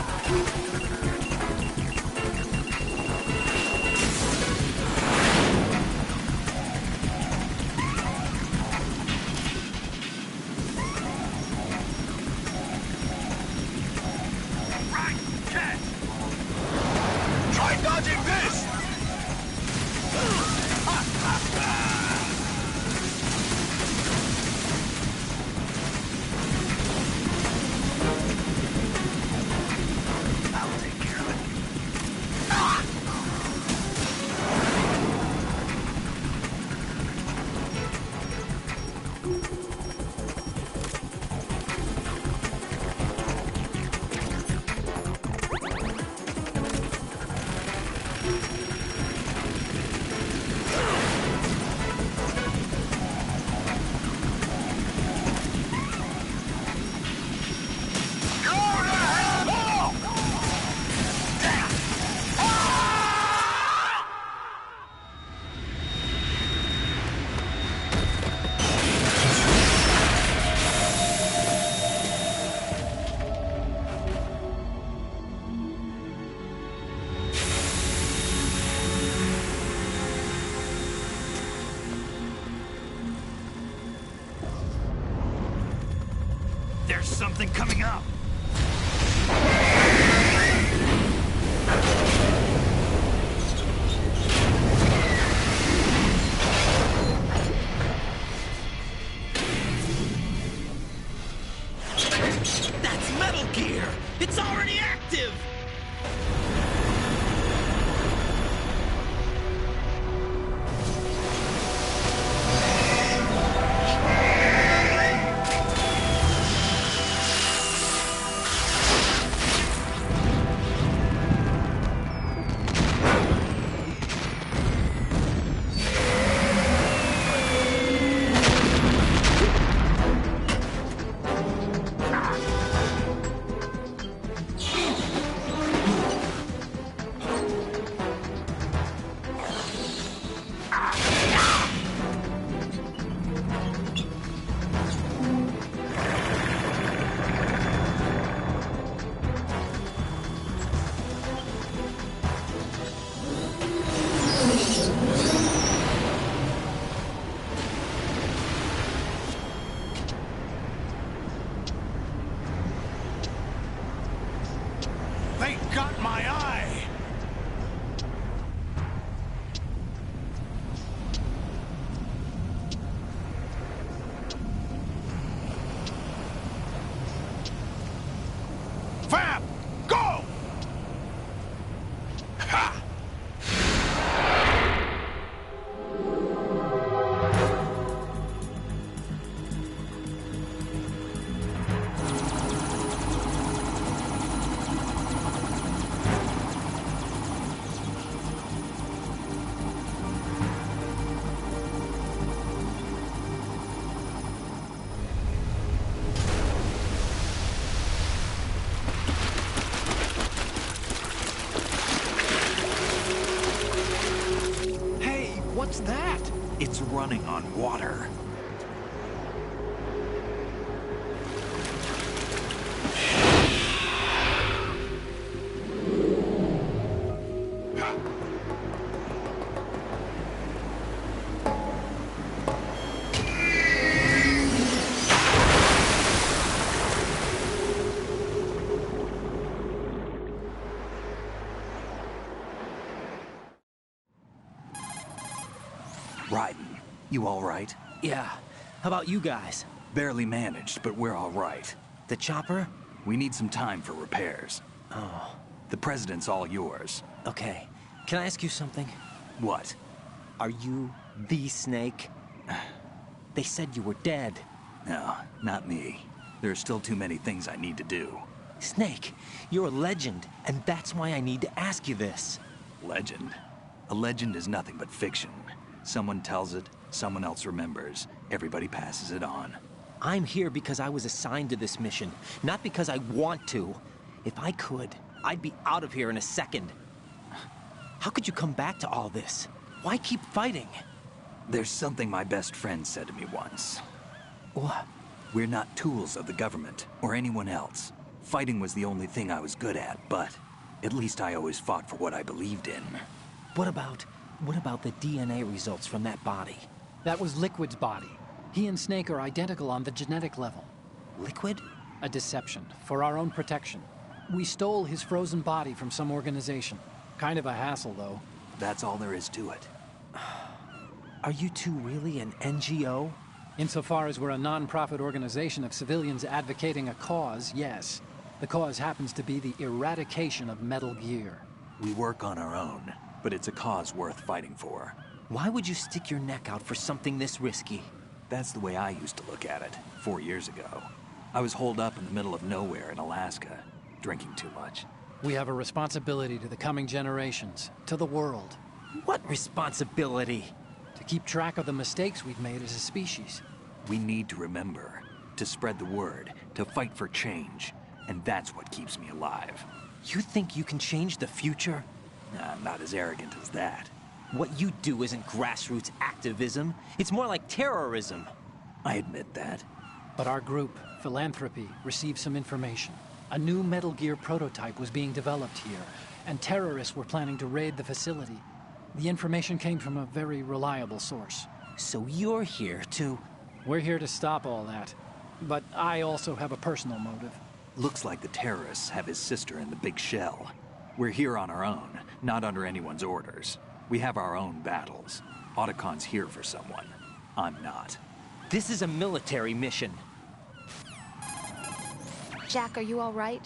Right, catch! Try dodging this! I'll take care of it. There's something coming up. That's Metal Gear! It's already active! They got my eye! Fab! Go! Ha! Hey, what's that? It's running on water. Raiden, you all right? Yeah. How about you guys? Barely managed, but we're all right. The chopper? We need some time for repairs. Oh. The president's all yours. Okay. Can I ask you something? What? Are you the Snake? They said you were dead. No, not me. There are still too many things I need to do. Snake, you're a legend, and that's why I need to ask you this. Legend? A legend is nothing but fiction. Someone tells it, someone else remembers. Everybody passes it on. I'm here because I was assigned to this mission, not because I want to. If I could, I'd be out of here in a second. How could you come back to all this? Why keep fighting? There's something my best friend said to me once. What? We're not tools of the government or anyone else. Fighting was the only thing I was good at, but at least I always fought for what I believed in. What about the DNA results from that body? That was Liquid's body. He and Snake are identical on the genetic level. Liquid? A deception, for our own protection. We stole his frozen body from some organization. Kind of a hassle, though. That's all there is to it. Are you two really an NGO? Insofar as we're a non-profit organization of civilians advocating a cause, yes. The cause happens to be the eradication of Metal Gear. We work on our own, but it's a cause worth fighting for. Why would you stick your neck out for something this risky? That's the way I used to look at it, 4 years ago. I was holed up in the middle of nowhere in Alaska, drinking too much. We have a responsibility to the coming generations, to the world. What responsibility? To keep track of the mistakes we've made as a species. We need to remember, to spread the word, to fight for change. And that's what keeps me alive. You think you can change the future? I'm not as arrogant as that. What you do isn't grassroots activism. It's more like terrorism. I admit that. But our group, Philanthropy, received some information. A new Metal Gear prototype was being developed here, and terrorists were planning to raid the facility. The information came from a very reliable source. So you're here to... We're here to stop all that. But I also have a personal motive. Looks like the terrorists have his sister in the big shell. We're here on our own, not under anyone's orders. We have our own battles. Otacon's here for someone. I'm not. This is a military mission. Jack, are you all right?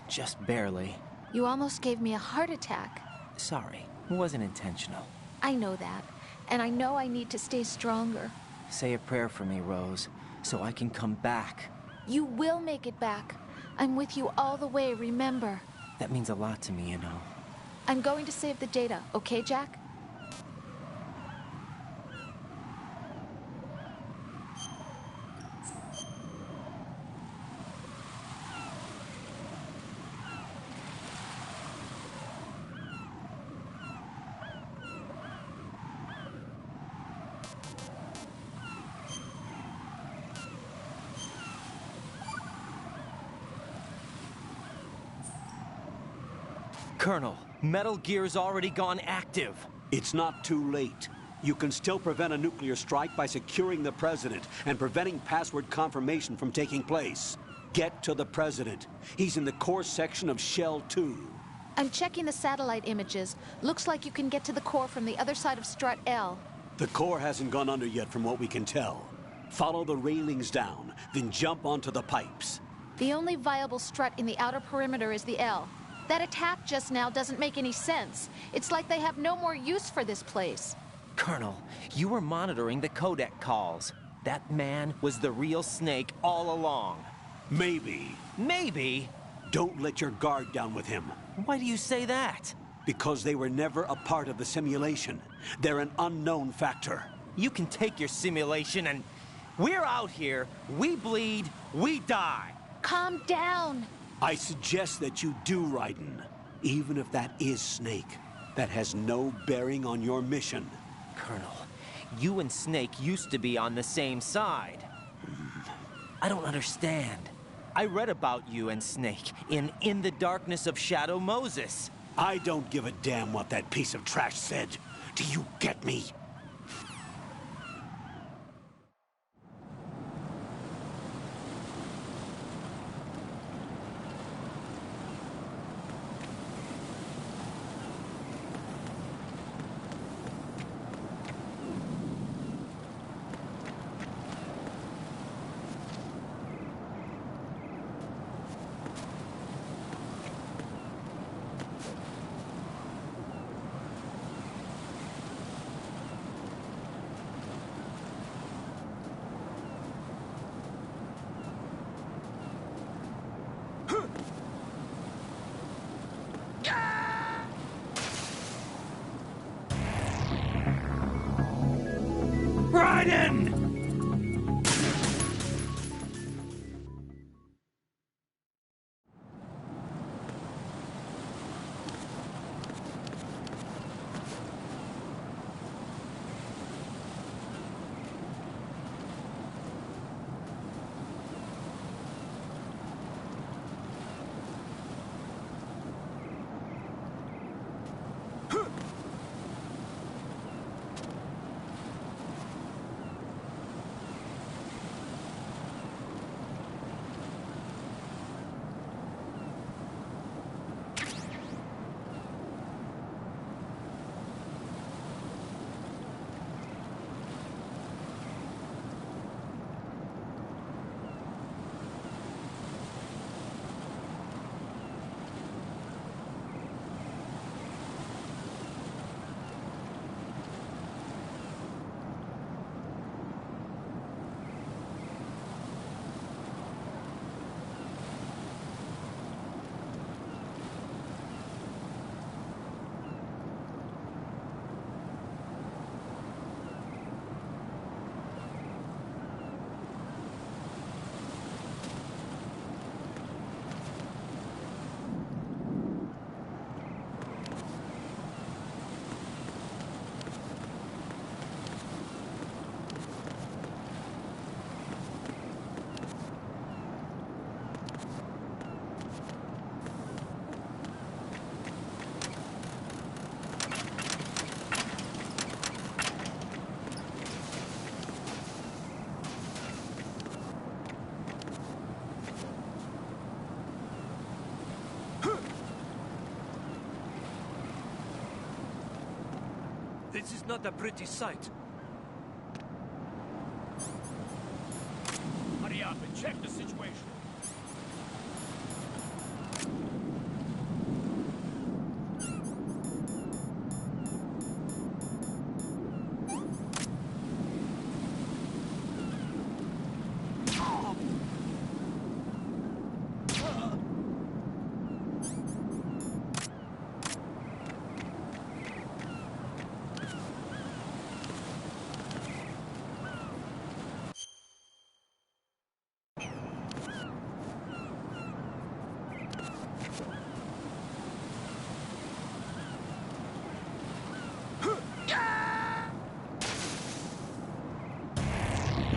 Just barely. You almost gave me a heart attack. Sorry, it wasn't intentional. I know that, and I know I need to stay stronger. Say a prayer for me, Rose, so I can come back. You will make it back. I'm with you all the way, remember? That means a lot to me, you know. I'm going to save the data, okay, Jack? Colonel, Metal Gear's already gone active. It's not too late. You can still prevent a nuclear strike by securing the President and preventing password confirmation from taking place. Get to the President. He's in the core section of Shell 2. I'm checking the satellite images. Looks like you can get to the core from the other side of Strut L. The core hasn't gone under yet from what we can tell. Follow the railings down, then jump onto the pipes. The only viable strut in the outer perimeter is the L. That attack just now doesn't make any sense. It's like they have no more use for this place. Colonel, you were monitoring the codec calls. That man was the real Snake all along. Maybe. Maybe? Don't let your guard down with him. Why do you say that? Because they were never a part of the simulation. They're an unknown factor. You can take your simulation and... We're out here, we bleed, we die. Calm down. I suggest that you do, Raiden. Even if that is Snake, that has no bearing on your mission. Colonel, you and Snake used to be on the same side. I don't understand. I read about you and Snake in the Darkness of Shadow Moses. I don't give a damn what that piece of trash said. Do you get me? Raiden! This is not a pretty sight. Hurry up and check the situation.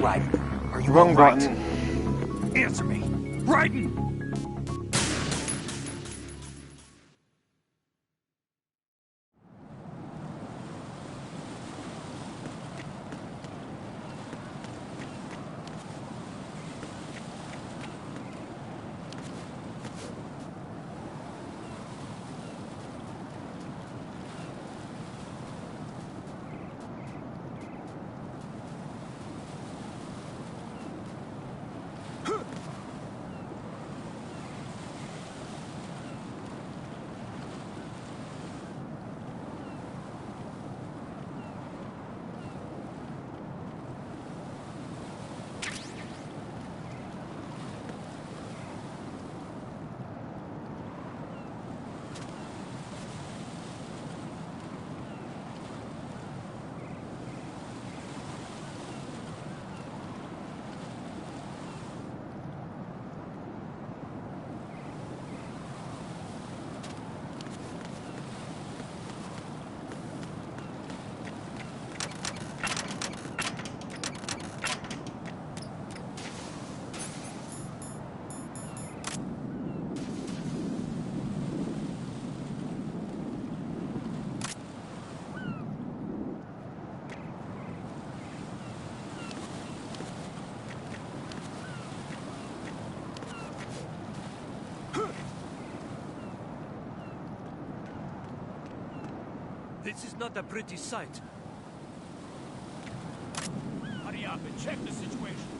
Raiden, are you Wrong all right? button. Answer me! Raiden! This is not a pretty sight. Hurry up and check the situation.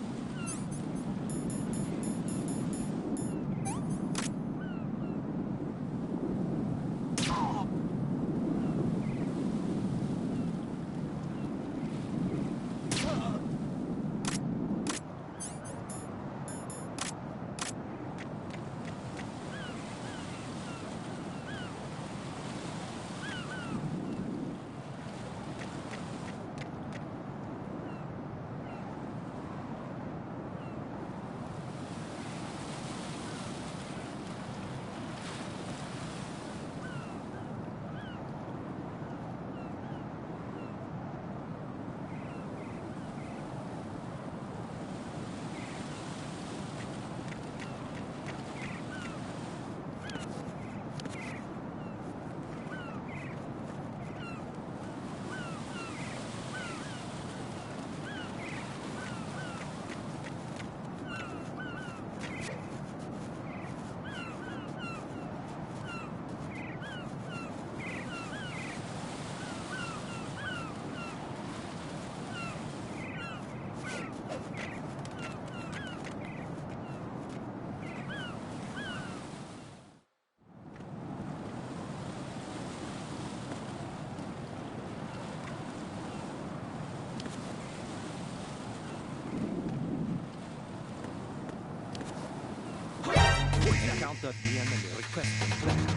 Encounter the enemy. Request confirmed.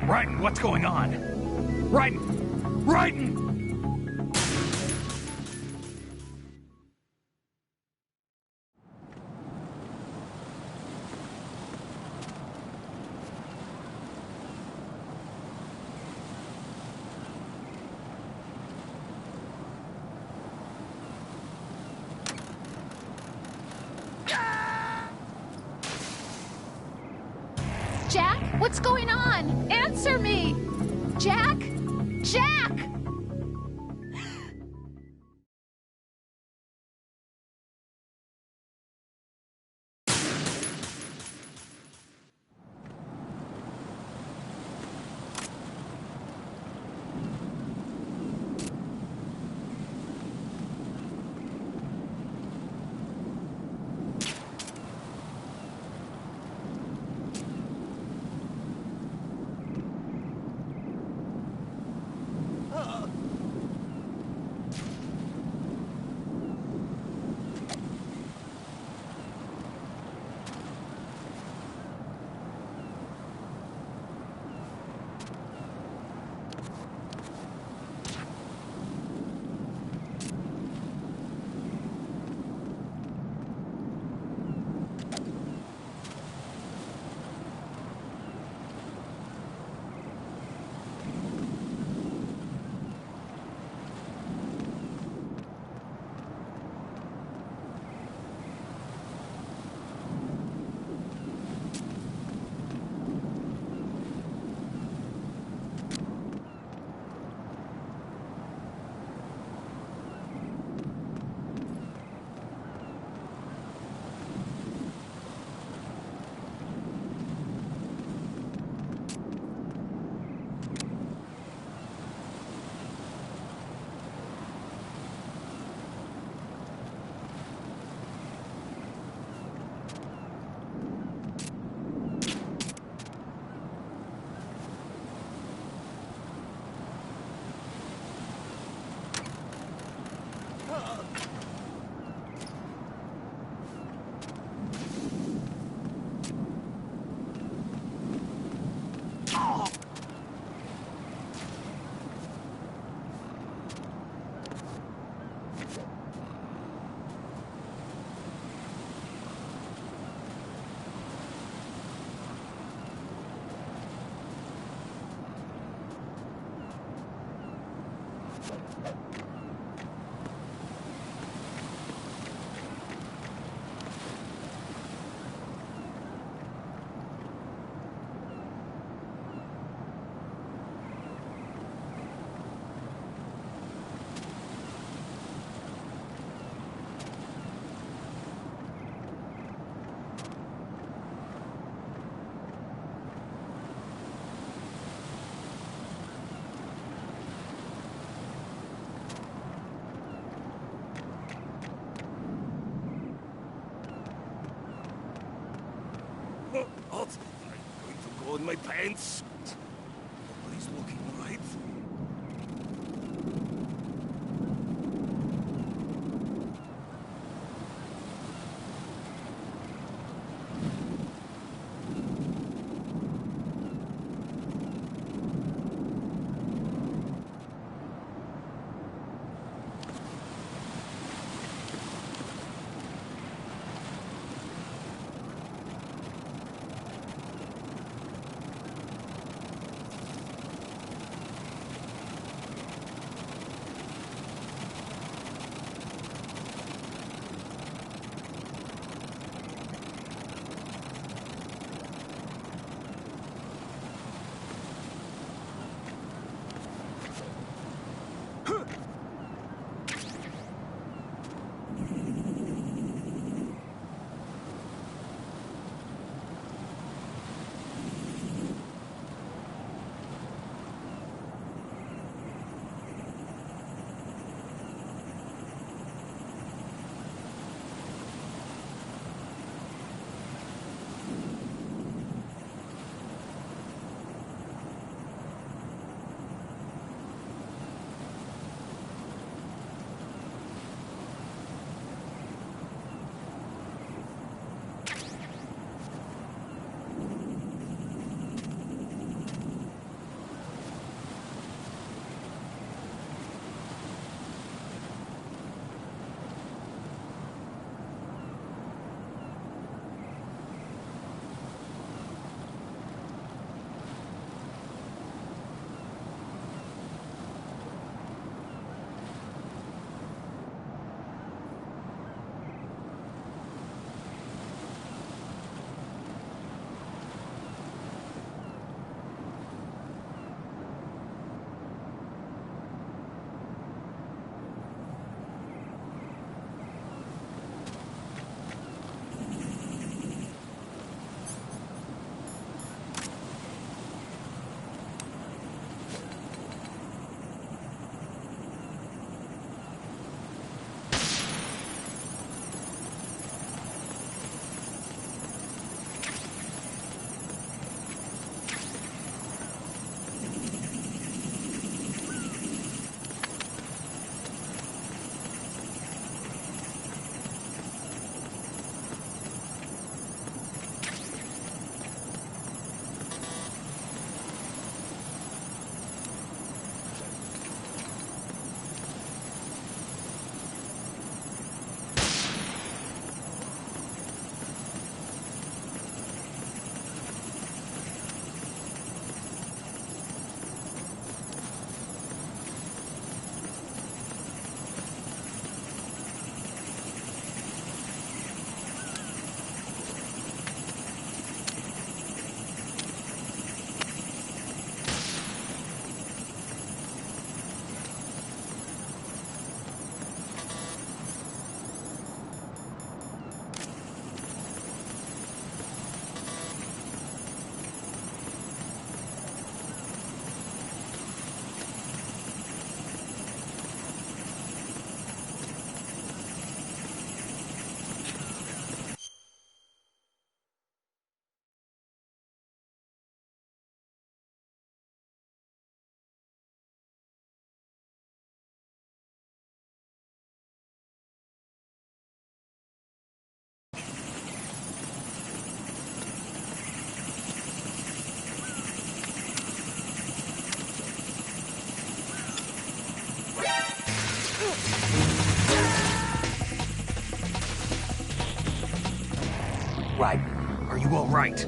Raiden, what's going on? Raiden! Raiden! Jack, what's going on? Answer me! Jack? Jack! What? I'm going to go in my pants. Nobody's looking, right? Raiden, are you all right?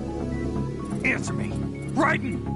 Answer me! Raiden!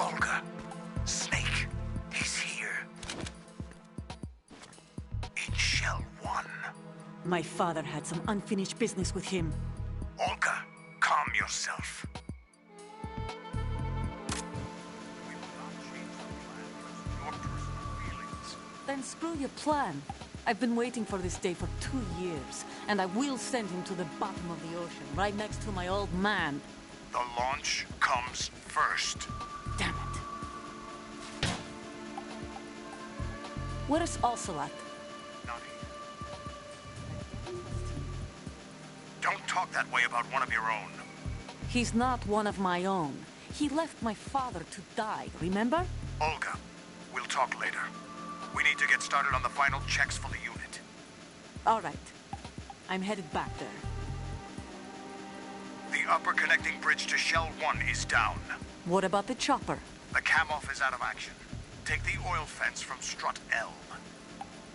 Olga, Snake, he's here. In Shell 1. My father had some unfinished business with him. Olga, calm yourself. Then screw your plan. I've been waiting for this day for 2 years, and I will send him to the bottom of the ocean, right next to my old man. The launch comes first. Damn it. Where's Ocelot? Not here. Don't talk that way about one of your own. He's not one of my own. He left my father to die, remember? Olga, we'll talk later. We need to get started on the final checks for the unit. All right. I'm headed back there. The upper connecting bridge to Shell 1 is down. What about the chopper? The cam-off is out of action. Take the oil fence from strut L.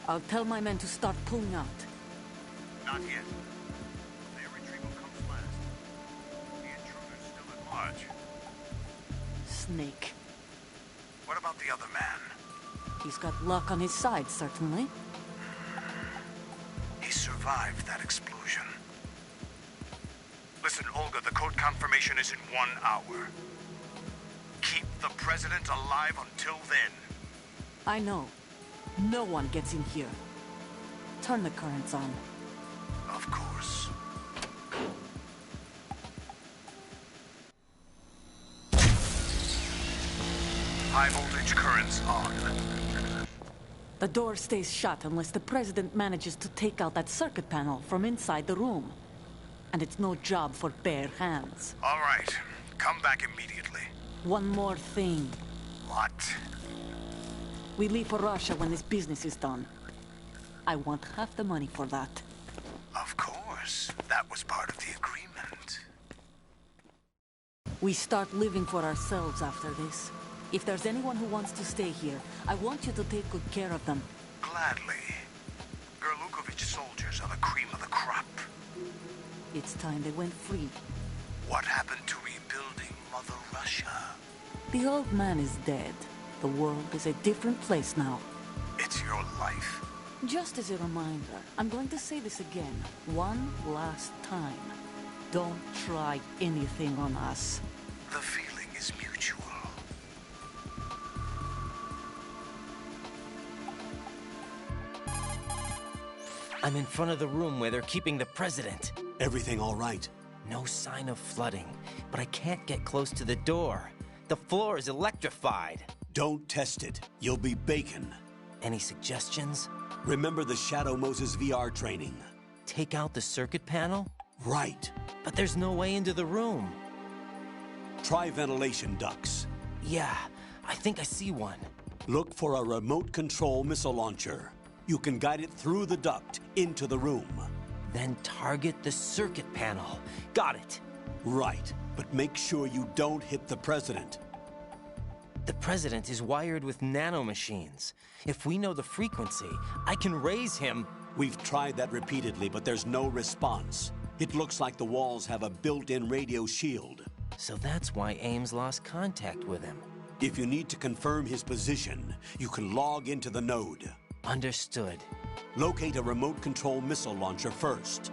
I'll tell my men to start pulling out. Not yet. Their retrieval comes last. The intruder's still at large. Snake. What about the other man? He's got luck on his side, certainly. He survived that explosion. Listen, Olga, the code confirmation is in 1 hour. Keep the president alive until then. I know. No one gets in here. Turn the currents on. Of course. High voltage currents on. The door stays shut unless the president manages to take out that circuit panel from inside the room. And it's no job for bare hands. All right. Come back immediately. One more thing. What? We leave for Russia when this business is done. I want half the money for that. Of course. That was part of the agreement. We start living for ourselves after this. If there's anyone who wants to stay here, I want you to take good care of them. Gladly. Gurlukovich soldiers are the cream of the crop. It's time they went free. What happened to rebuilding Mother Russia? The old man is dead. The world is a different place now. It's your life. Just as a reminder, I'm going to say this again, one last time. Don't try anything on us. The feeling is mutual. I'm in front of the room where they're keeping the president. Everything all right? No sign of flooding, but I can't get close to the door. The floor is electrified. Don't test it. You'll be bacon. Any suggestions? Remember the Shadow Moses VR training. Take out the circuit panel? Right. But there's no way into the room. Try ventilation ducts. Yeah, I think I see one. Look for a remote control missile launcher. You can guide it through the duct into the room. Then target the circuit panel. Got it. Right, but make sure you don't hit the president. The president is wired with nanomachines. If we know the frequency, I can raise him. We've tried that repeatedly, but there's no response. It looks like the walls have a built-in radio shield. So that's why Ames lost contact with him. If you need to confirm his position, you can log into the node. Understood. Locate a remote control missile launcher first.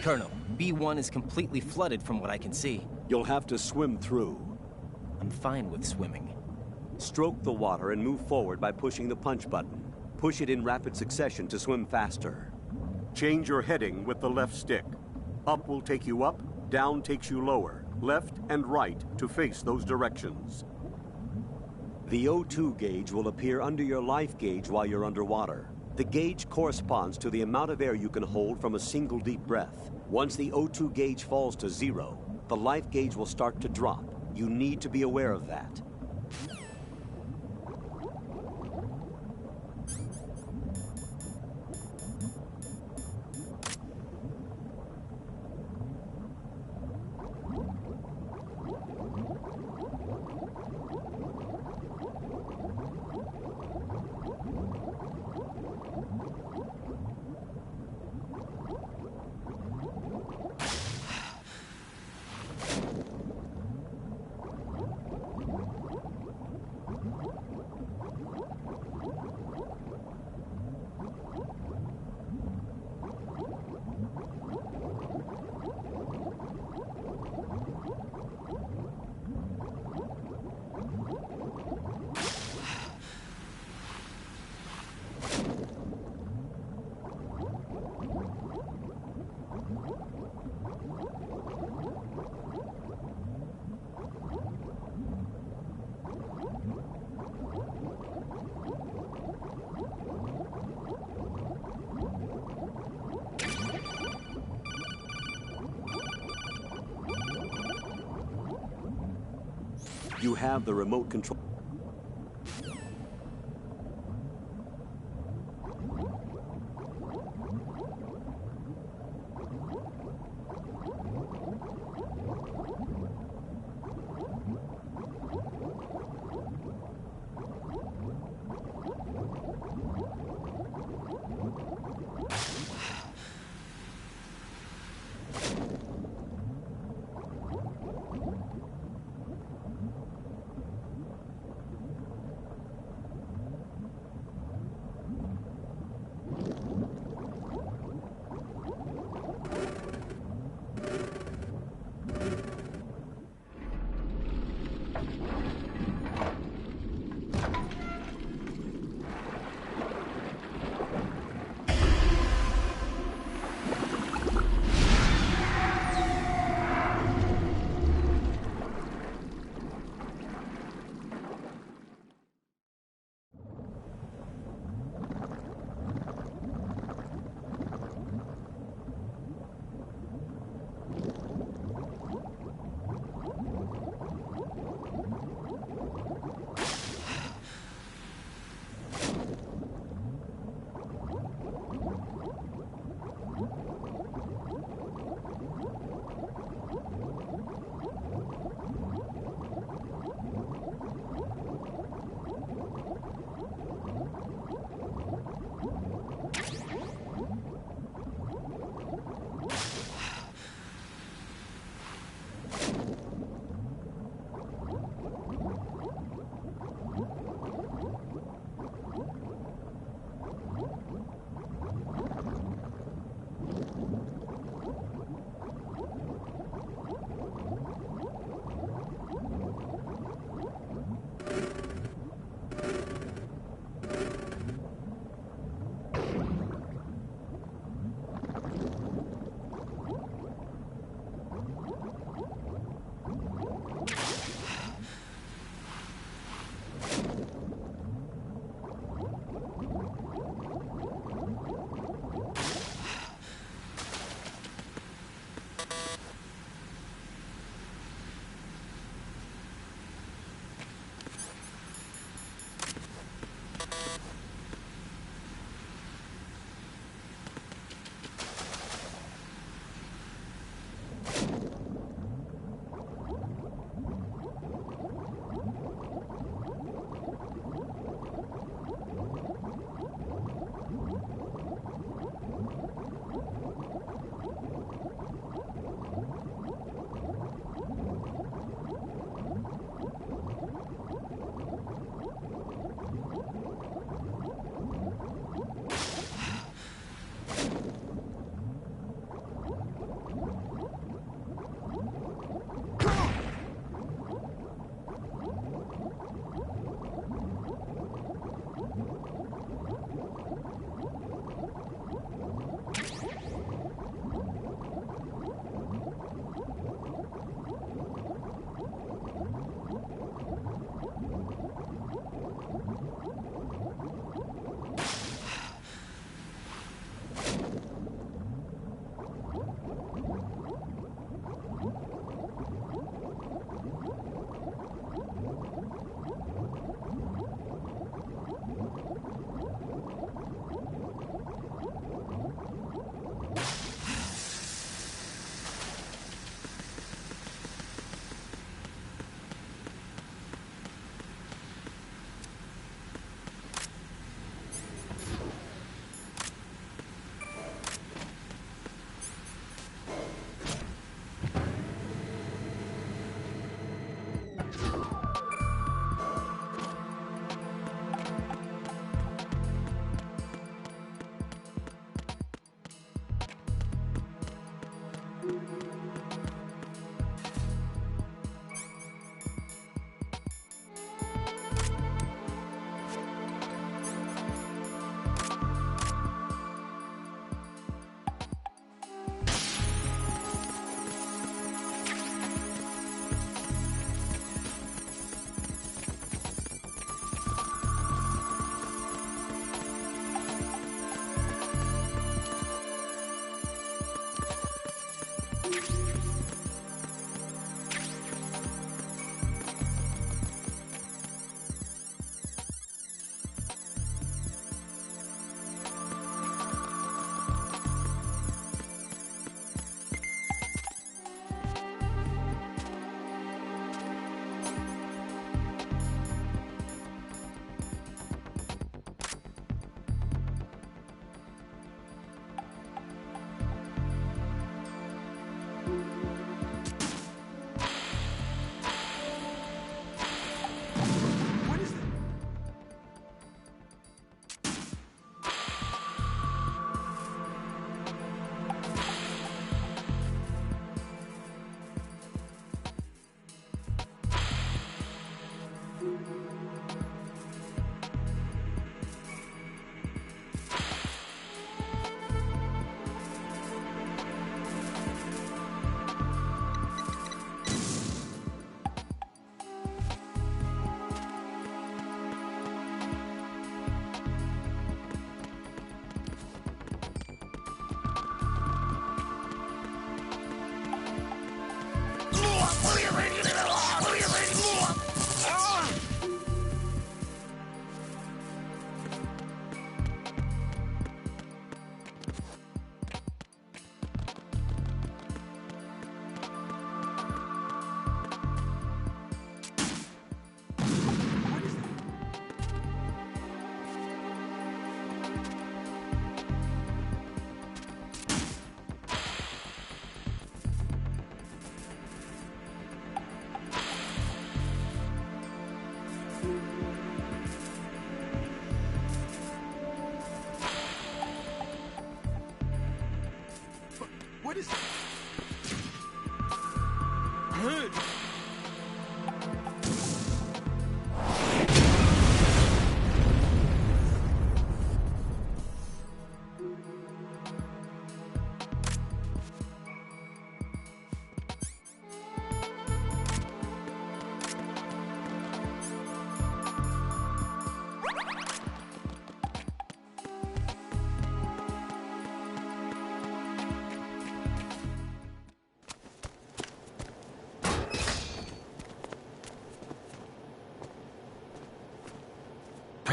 Colonel, B1 is completely flooded from what I can see. You'll have to swim through. I'm fine with swimming. Stroke the water and move forward by pushing the punch button. Push it in rapid succession to swim faster. Change your heading with the left stick. Up will take you up, down takes you lower, left and right to face those directions. The O2 gauge will appear under your life gauge while you're underwater. The gauge corresponds to the amount of air you can hold from a single deep breath. Once the O2 gauge falls to 0, the life gauge will start to drop. You need to be aware of that. You have the remote control.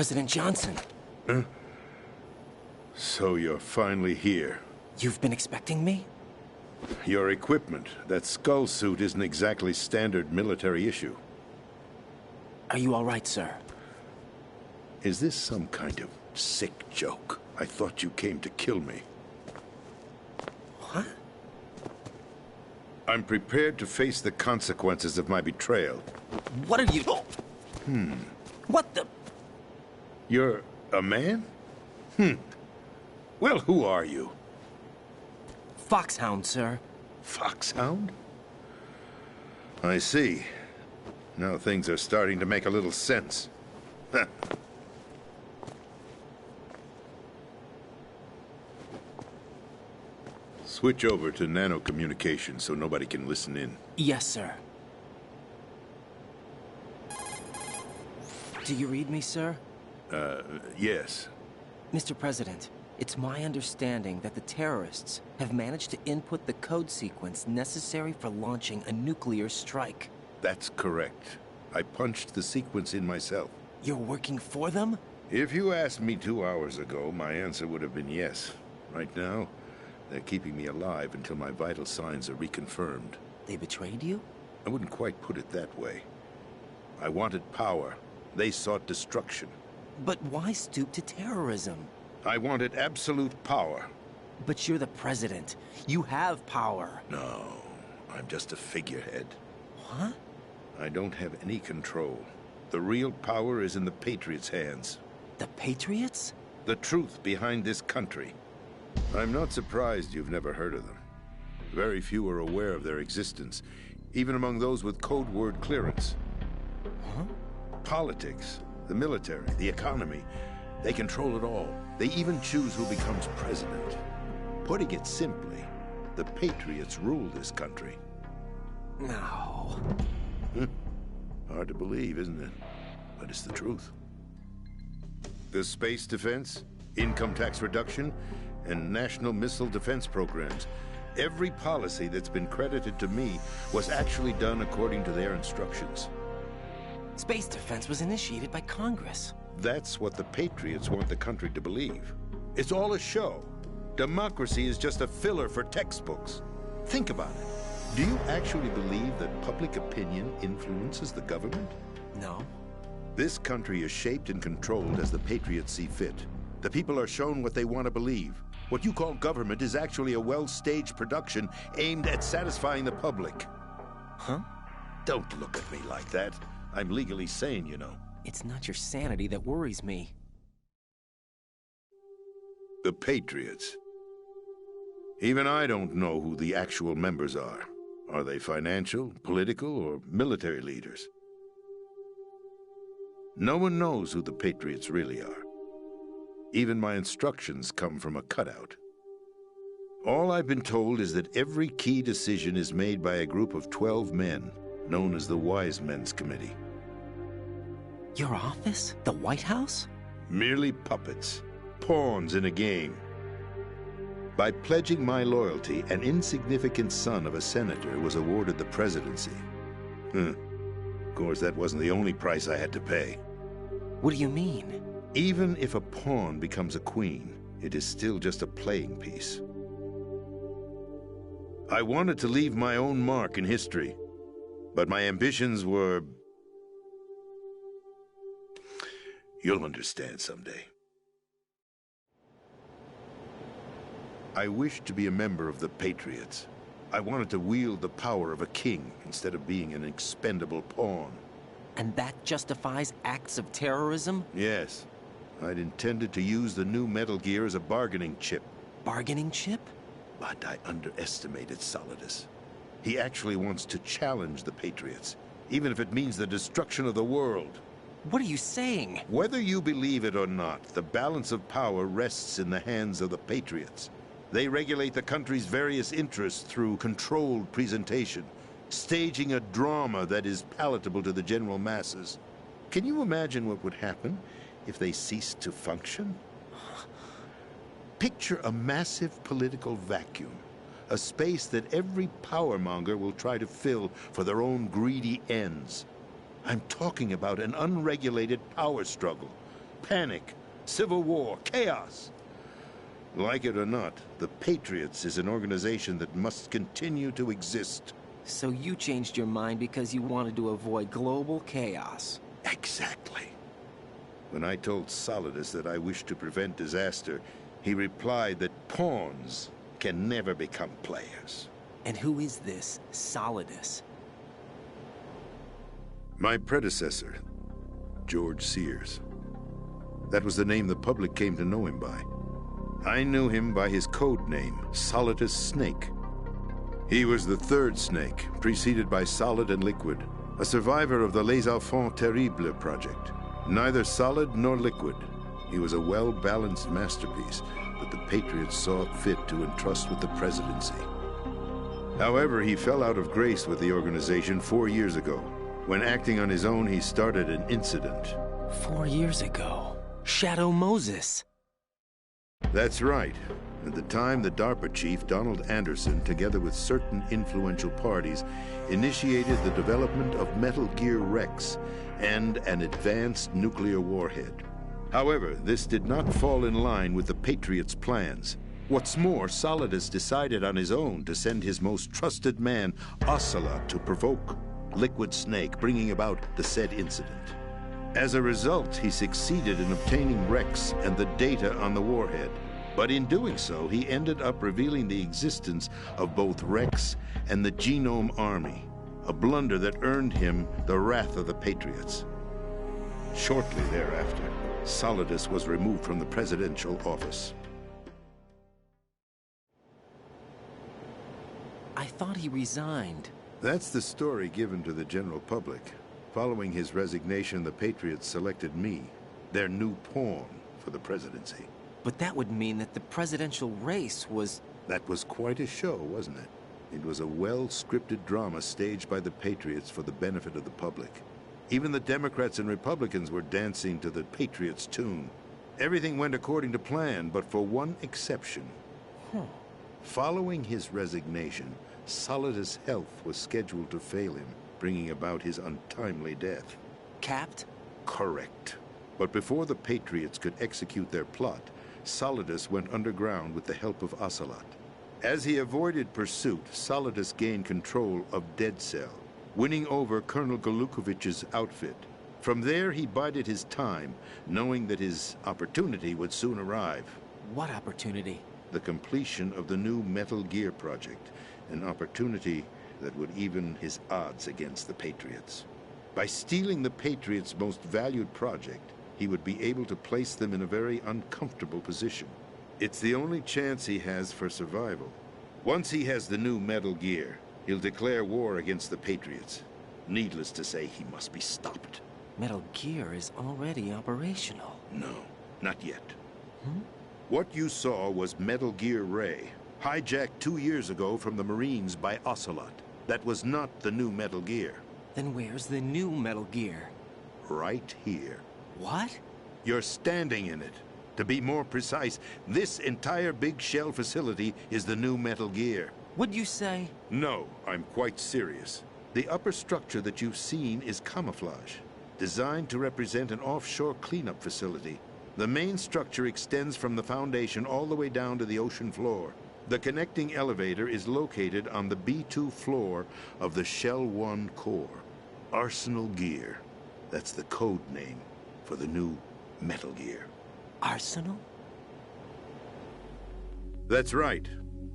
President Johnson. Huh? So you're finally here. You've been expecting me? Your equipment, that skull suit, isn't exactly standard military issue. Are you all right, sir? Is this some kind of sick joke? I thought you came to kill me. What? I'm prepared to face the consequences of my betrayal. What are you... What the... You're a man? Well, who are you? Foxhound, sir. Foxhound? I see. Now things are starting to make a little sense. Switch over to nano-communication so nobody can listen in. Yes, sir. Do you read me, sir? Yes. Mr. President, it's my understanding that the terrorists have managed to input the code sequence necessary for launching a nuclear strike. That's correct. I punched the sequence in myself. You're working for them? If you asked me 2 hours ago, my answer would have been yes. Right now, they're keeping me alive until my vital signs are reconfirmed. They betrayed you? I wouldn't quite put it that way. I wanted power. They sought destruction. But why stoop to terrorism? I wanted absolute power. But you're the president. You have power. No, I'm just a figurehead. What? I don't have any control. The real power is in the Patriots' hands. The Patriots? The truth behind this country. I'm not surprised you've never heard of them. Very few are aware of their existence, even among those with code word clearance. Huh? Politics, the military, the economy, they control it all. They even choose who becomes president. Putting it simply, the Patriots rule this country. No. Hard to believe, isn't it? But it's the truth. The space defense, income tax reduction, and national missile defense programs. Every policy that's been credited to me was actually done according to their instructions. Space defense was initiated by Congress. That's what the Patriots want the country to believe. It's all a show. Democracy is just a filler for textbooks. Think about it. Do you actually believe that public opinion influences the government? No. This country is shaped and controlled as the Patriots see fit. The people are shown what they want to believe. What you call government is actually a well-staged production aimed at satisfying the public. Huh? Don't look at me like that. I'm legally sane, you know. It's not your sanity that worries me. The Patriots. Even I don't know who the actual members are. Are they financial, political, or military leaders? No one knows who the Patriots really are. Even my instructions come from a cutout. All I've been told is that every key decision is made by a group of 12 men, known as the Wise Men's Committee. Your office? The White House? Merely puppets, pawns in a game. By pledging my loyalty, an insignificant son of a senator was awarded the presidency. Of course, that wasn't the only price I had to pay. What do you mean? Even if a pawn becomes a queen, it is still just a playing piece. I wanted to leave my own mark in history, but my ambitions were... You'll understand someday. I wished to be a member of the Patriots. I wanted to wield the power of a king instead of being an expendable pawn. And that justifies acts of terrorism? Yes. I'd intended to use the new Metal Gear as a bargaining chip. Bargaining chip? But I underestimated Solidus. He actually wants to challenge the Patriots, even if it means the destruction of the world. What are you saying? Whether you believe it or not, the balance of power rests in the hands of the Patriots. They regulate the country's various interests through controlled presentation, staging a drama that is palatable to the general masses. Can you imagine what would happen if they ceased to function? Picture a massive political vacuum, a space that every powermonger will try to fill for their own greedy ends. I'm talking about an unregulated power struggle, panic, civil war, chaos. Like it or not, the Patriots is an organization that must continue to exist. So you changed your mind because you wanted to avoid global chaos. Exactly. When I told Solidus that I wished to prevent disaster, he replied that pawns can never become players. And who is this Solidus? My predecessor, George Sears. That was the name the public came to know him by. I knew him by his code name, Solidus Snake. He was the third Snake, preceded by Solid and Liquid, a survivor of the Les Enfants Terribles project. Neither solid nor liquid, he was a well-balanced masterpiece that the Patriots saw fit to entrust with the presidency. However, he fell out of grace with the organization 4 years ago. When acting on his own, he started an incident. 4 years ago? Shadow Moses. That's right. At the time, the DARPA chief, Donald Anderson, together with certain influential parties, initiated the development of Metal Gear Rex and an advanced nuclear warhead. However, this did not fall in line with the Patriots' plans. What's more, Solidus decided on his own to send his most trusted man, Ocelot, to provoke Liquid Snake, bringing about the said incident. As a result, he succeeded in obtaining Rex and the data on the warhead. But in doing so, he ended up revealing the existence of both Rex and the Genome Army, a blunder that earned him the wrath of the Patriots. Shortly thereafter, Solidus was removed from the presidential office. I thought he resigned. That's the story given to the general public. Following his resignation, the Patriots selected me, their new pawn, for the presidency. But that would mean that the presidential race was... That was quite a show, wasn't it? It was a well-scripted drama staged by the Patriots for the benefit of the public. Even the Democrats and Republicans were dancing to the Patriots' tune. Everything went according to plan, but for one exception. Following his resignation, Solidus' health was scheduled to fail him, bringing about his untimely death. Capped? Correct. But before the Patriots could execute their plot, Solidus went underground with the help of Ocelot. As he avoided pursuit, Solidus gained control of Dead Cell, winning over Colonel Golukovich's outfit. From there, he bided his time, knowing that his opportunity would soon arrive. What opportunity? The completion of the new Metal Gear project, an opportunity that would even his odds against the Patriots. By stealing the Patriots' most valued project, he would be able to place them in a very uncomfortable position. It's the only chance he has for survival. Once he has the new Metal Gear, he'll declare war against the Patriots. Needless to say, he must be stopped. Metal Gear is already operational. No, not yet. What you saw was Metal Gear Ray, hijacked 2 years ago from the Marines by Ocelot. That was not the new Metal Gear. Then where's the new Metal Gear? Right here. What? You're standing in it. To be more precise, this entire big shell facility is the new Metal Gear. Would you say? No, I'm quite serious. The upper structure that you've seen is camouflage, designed to represent an offshore cleanup facility. The main structure extends from the foundation all the way down to the ocean floor. The connecting elevator is located on the B2 floor of the Shell 1 core. Arsenal Gear. That's the code name for the new Metal Gear. Arsenal? That's right.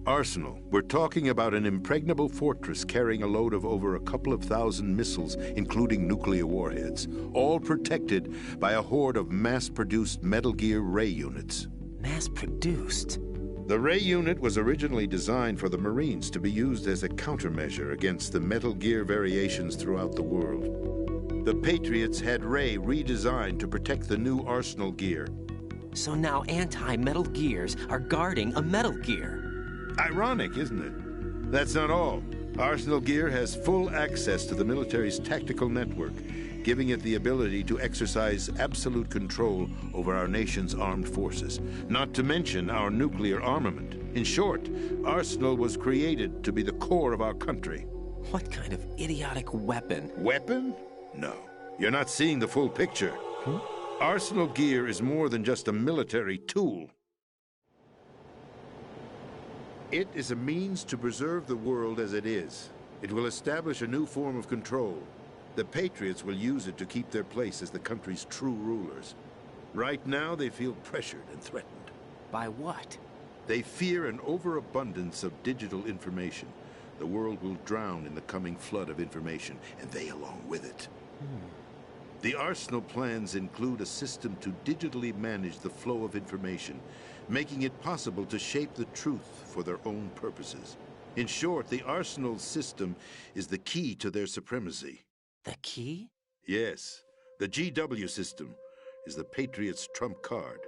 Arsenal. We're talking about an impregnable fortress carrying a load of over a couple of thousand missiles, including nuclear warheads, all protected by a horde of mass-produced Metal Gear Ray units. Mass-produced? The Ray unit was originally designed for the Marines to be used as a countermeasure against the Metal Gear variations throughout the world. The Patriots had Ray redesigned to protect the new Arsenal Gear. So now anti-Metal Gears are guarding a Metal Gear. Ironic, isn't it? That's not all. Arsenal Gear has full access to the military's tactical network, giving it the ability to exercise absolute control over our nation's armed forces, not to mention our nuclear armament. In short, Arsenal was created to be the core of our country. What kind of idiotic weapon? Weapon? No. You're not seeing the full picture. Arsenal gear is more than just a military tool. It is a means to preserve the world as it is. It will establish a new form of control. The Patriots will use it to keep their place as the country's true rulers. Right now, they feel pressured and threatened. By what? They fear an overabundance of digital information. The world will drown in the coming flood of information, and they along with it. The Arsenal plans include a system to digitally manage the flow of information, making it possible to shape the truth for their own purposes. In short, the Arsenal system is the key to their supremacy. The key? Yes. The GW system is the Patriots' trump card.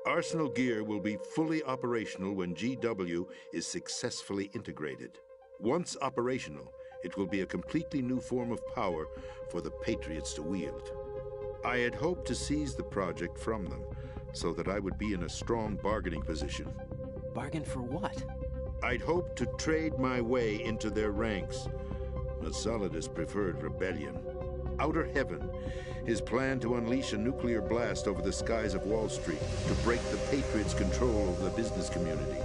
Arsenal gear will be fully operational when GW is successfully integrated. Once operational, it will be a completely new form of power for the Patriots to wield. I had hoped to seize the project from them, so that I would be in a strong bargaining position. Bargain for what? I'd hoped to trade my way into their ranks, but Solidus preferred rebellion. Outer Heaven, his plan to unleash a nuclear blast over the skies of Wall Street to break the Patriots' control over the business community,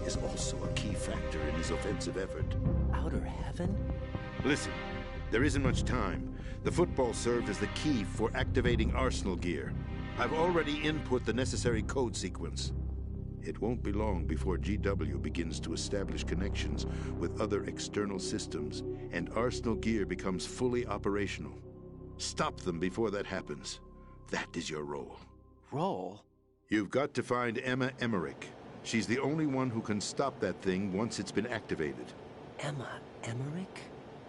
is also a key factor in his offensive effort. Outer Heaven? Listen, there isn't much time. The football served as the key for activating Arsenal gear. I've already input the necessary code sequence. It won't be long before GW begins to establish connections with other external systems, and Arsenal gear becomes fully operational. Stop them before that happens. That is your role. Role? You've got to find Emma Emmerich. She's the only one who can stop that thing once it's been activated. Emma Emmerich?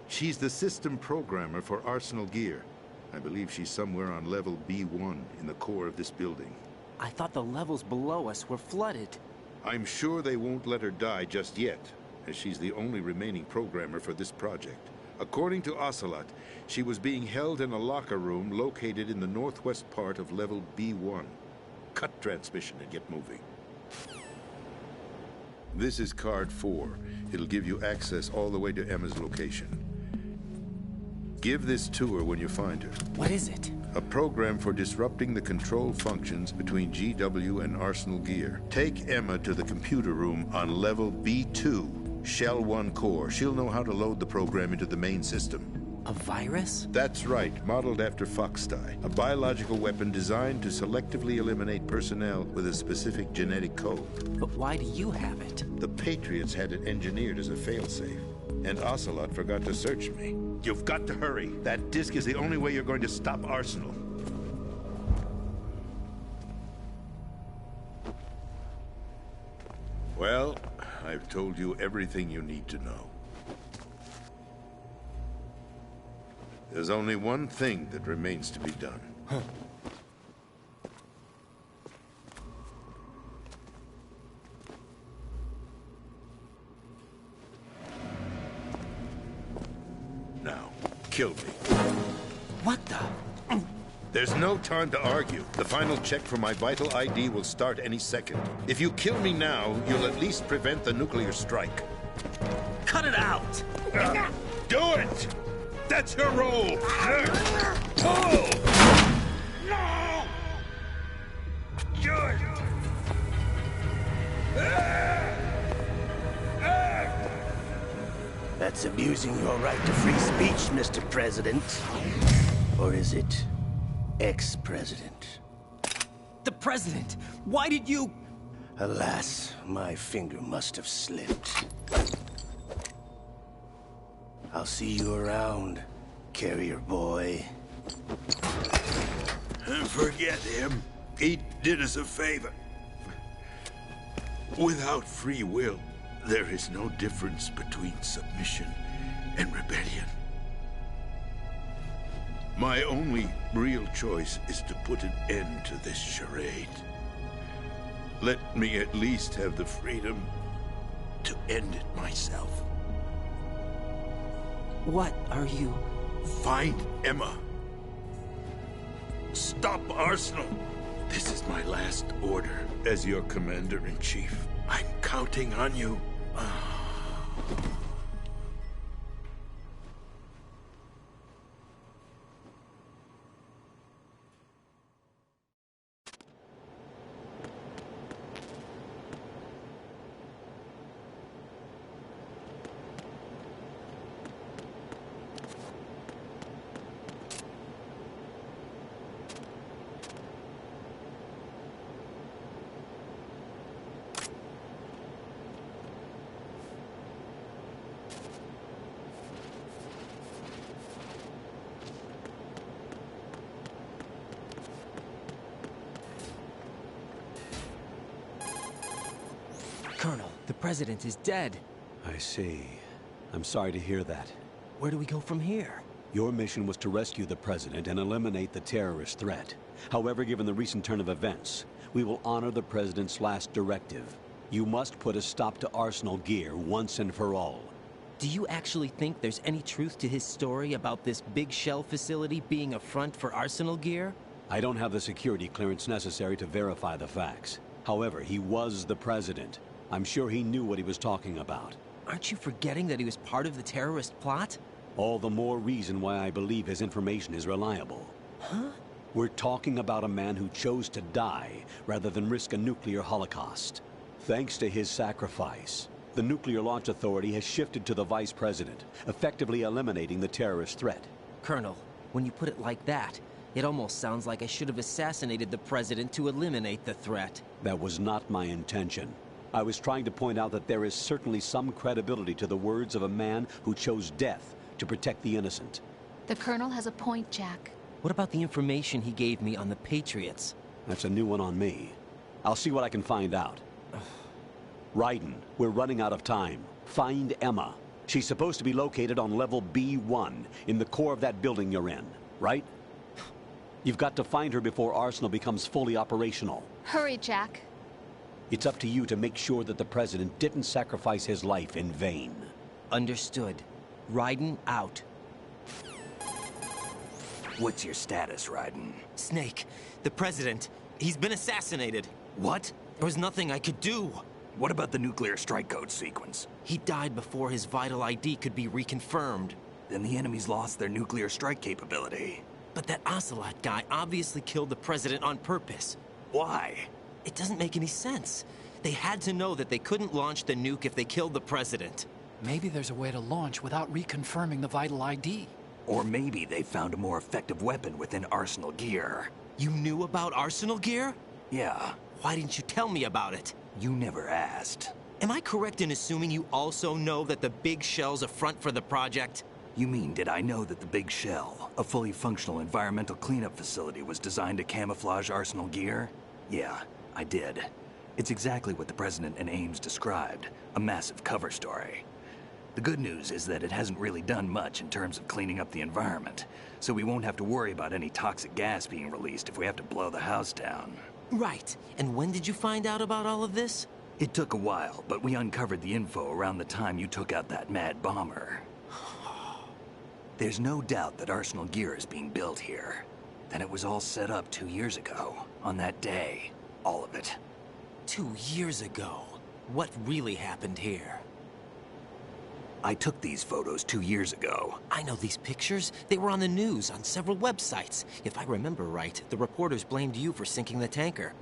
She's the system programmer for Arsenal gear. I believe she's somewhere on level B1 in the core of this building. I thought the levels below us were flooded. I'm sure they won't let her die just yet, as she's the only remaining programmer for this project. According to Ocelot, she was being held in a locker room located in the northwest part of level B1. Cut transmission and get moving. This is card 4. It'll give you access all the way to Emma's location. Give this to her when you find her. What is it? A program for disrupting the control functions between GW and Arsenal gear. Take Emma to the computer room on level B2, Shell 1 core. She'll know how to load the program into the main system. A virus? That's right, modeled after Foxdie. A biological weapon designed to selectively eliminate personnel with a specific genetic code. But why do you have it? The Patriots had it engineered as a failsafe, and Ocelot forgot to search me. You've got to hurry. That disk is the only way you're going to stop Arsenal. Well, I've told you everything you need to know. There's only one thing that remains to be done. Huh. Now, kill me. What the? There's no time to argue. The final check for my vital ID will start any second. If you kill me now, you'll at least prevent the nuclear strike. Cut it out! Do it! That's your role! Oh! No! Good! That's abusing your right to free speech, Mr. President. Or is it ex-president? The president! Why did you... Alas, my finger must have slipped. I'll see you around, carrier boy. Forget him. He did us a favor. Without free will, there is no difference between submission and rebellion. My only real choice is to put an end to this charade. Let me at least have the freedom to end it myself. What are you... Find Emma. Stop Arsenal. This is my last order as your commander-in-chief. I'm counting on you. Colonel, the President is dead. I see. I'm sorry to hear that. Where do we go from here? Your mission was to rescue the President and eliminate the terrorist threat. However, given the recent turn of events, we will honor the President's last directive. You must put a stop to Arsenal Gear once and for all. Do you actually think there's any truth to his story about this big shell facility being a front for Arsenal Gear? I don't have the security clearance necessary to verify the facts. However, he was the President. I'm sure he knew what he was talking about. Aren't you forgetting that he was part of the terrorist plot? All the more reason why I believe his information is reliable. Huh? We're talking about a man who chose to die rather than risk a nuclear holocaust. Thanks to his sacrifice, the Nuclear Launch Authority has shifted to the Vice President, effectively eliminating the terrorist threat. Colonel, when you put it like that, it almost sounds like I should have assassinated the President to eliminate the threat. That was not my intention. I was trying to point out that there is certainly some credibility to the words of a man who chose death to protect the innocent. The Colonel has a point, Jack. What about the information he gave me on the Patriots? That's a new one on me. I'll see what I can find out. Raiden, we're running out of time. Find Emma. She's supposed to be located on level B1, in the core of that building you're in, right? You've got to find her before Arsenal becomes fully operational. Hurry, Jack. It's up to you to make sure that the President didn't sacrifice his life in vain. Understood. Raiden out. What's your status, Raiden? Snake, the President, he's been assassinated. What? There was nothing I could do. What about the nuclear strike code sequence? He died before his vital ID could be reconfirmed. Then the enemy's lost their nuclear strike capability. But that Ocelot guy obviously killed the President on purpose. Why? It doesn't make any sense. They had to know that they couldn't launch the nuke if they killed the President. Maybe there's a way to launch without reconfirming the vital ID. Or maybe they found a more effective weapon within Arsenal Gear. You knew about Arsenal Gear? Yeah. Why didn't you tell me about it? You never asked. Am I correct in assuming you also know that the Big Shell's a front for the project? You mean, did I know that the Big Shell, a fully functional environmental cleanup facility, was designed to camouflage Arsenal Gear? Yeah, I did. It's exactly what the President and Ames described, a massive cover story. The good news is that it hasn't really done much in terms of cleaning up the environment, so we won't have to worry about any toxic gas being released if we have to blow the house down. Right. And when did you find out about all of this? It took a while, but we uncovered the info around the time you took out that mad bomber. There's no doubt that Arsenal Gear is being built here. That it was all set up 2 years ago, on that day. All of it. 2 years ago? What really happened here? I took these photos 2 years ago. I know these pictures. They were on the news, on several websites. If I remember right, the reporters blamed you for sinking the tanker.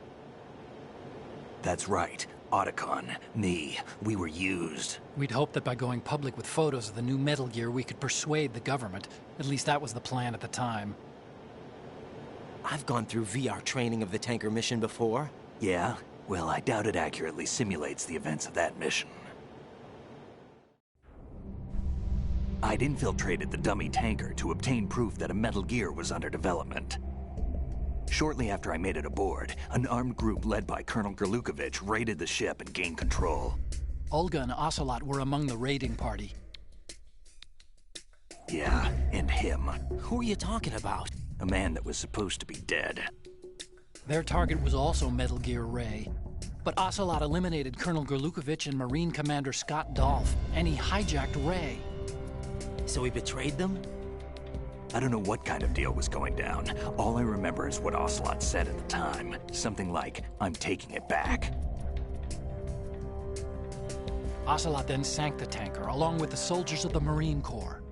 That's right. Otacon, me, we were used. We'd hoped that by going public with photos of the new Metal Gear, we could persuade the government. At least that was the plan at the time. I've gone through VR training of the tanker mission before. Yeah? Well, I doubt it accurately simulates the events of that mission. I'd infiltrated the dummy tanker to obtain proof that a Metal Gear was under development. Shortly after I made it aboard, an armed group led by Colonel Gurlukovich raided the ship and gained control. Olga and Ocelot were among the raiding party. Yeah, and him. Who are you talking about? A man that was supposed to be dead. Their target was also Metal Gear Ray. But Ocelot eliminated Colonel Gurlukovich and Marine Commander Scott Dolph, and he hijacked Ray. So he betrayed them? I don't know what kind of deal was going down. All I remember is what Ocelot said at the time. Something like, "I'm taking it back." Ocelot then sank the tanker, along with the soldiers of the Marine Corps.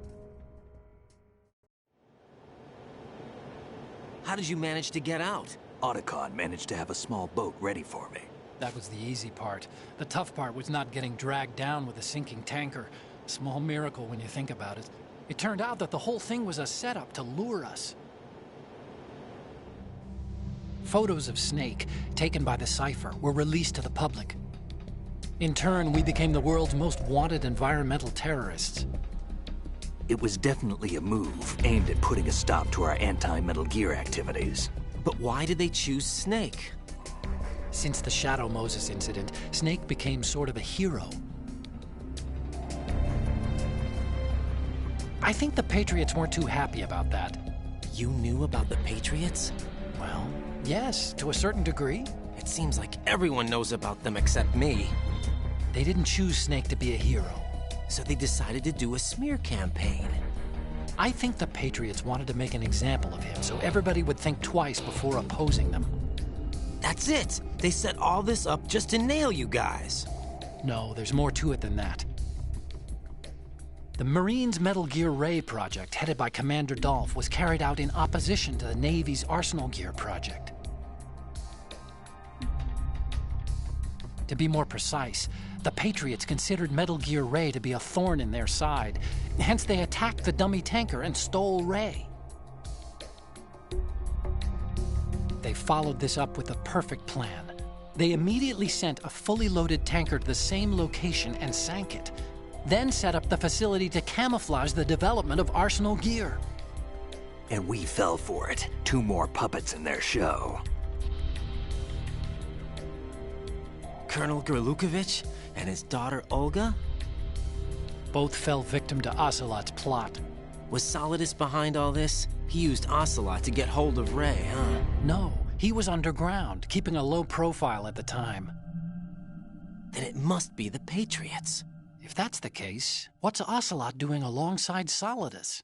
How did you manage to get out? Otacon managed to have a small boat ready for me. That was the easy part. The tough part was not getting dragged down with a sinking tanker. A small miracle when you think about it. It turned out that the whole thing was a setup to lure us. Photos of Snake, taken by the Cypher, were released to the public. In turn, we became the world's most wanted environmental terrorists. It was definitely a move aimed at putting a stop to our anti-Metal Gear activities. But why did they choose Snake? Since the Shadow Moses incident, Snake became sort of a hero. I think the Patriots weren't too happy about that. You knew about the Patriots? Well, yes, to a certain degree. It seems like everyone knows about them except me. They didn't choose Snake to be a hero. So they decided to do a smear campaign. I think the Patriots wanted to make an example of him so everybody would think twice before opposing them. That's it! They set all this up just to nail you guys. No, there's more to it than that. The Marines' Metal Gear Ray project, headed by Commander Dolph, was carried out in opposition to the Navy's Arsenal Gear project. To be more precise, the Patriots considered Metal Gear Ray to be a thorn in their side. Hence, they attacked the dummy tanker and stole Ray. They followed this up with a perfect plan. They immediately sent a fully loaded tanker to the same location and sank it. Then set up the facility to camouflage the development of Arsenal Gear. And we fell for it. 2 more puppets in their show. Colonel Gerlukovich and his daughter Olga? Both fell victim to Ocelot's plot. Was Solidus behind all this? He used Ocelot to get hold of Ray, huh? No, he was underground, keeping a low profile at the time. Then it must be the Patriots. If that's the case, what's Ocelot doing alongside Solidus?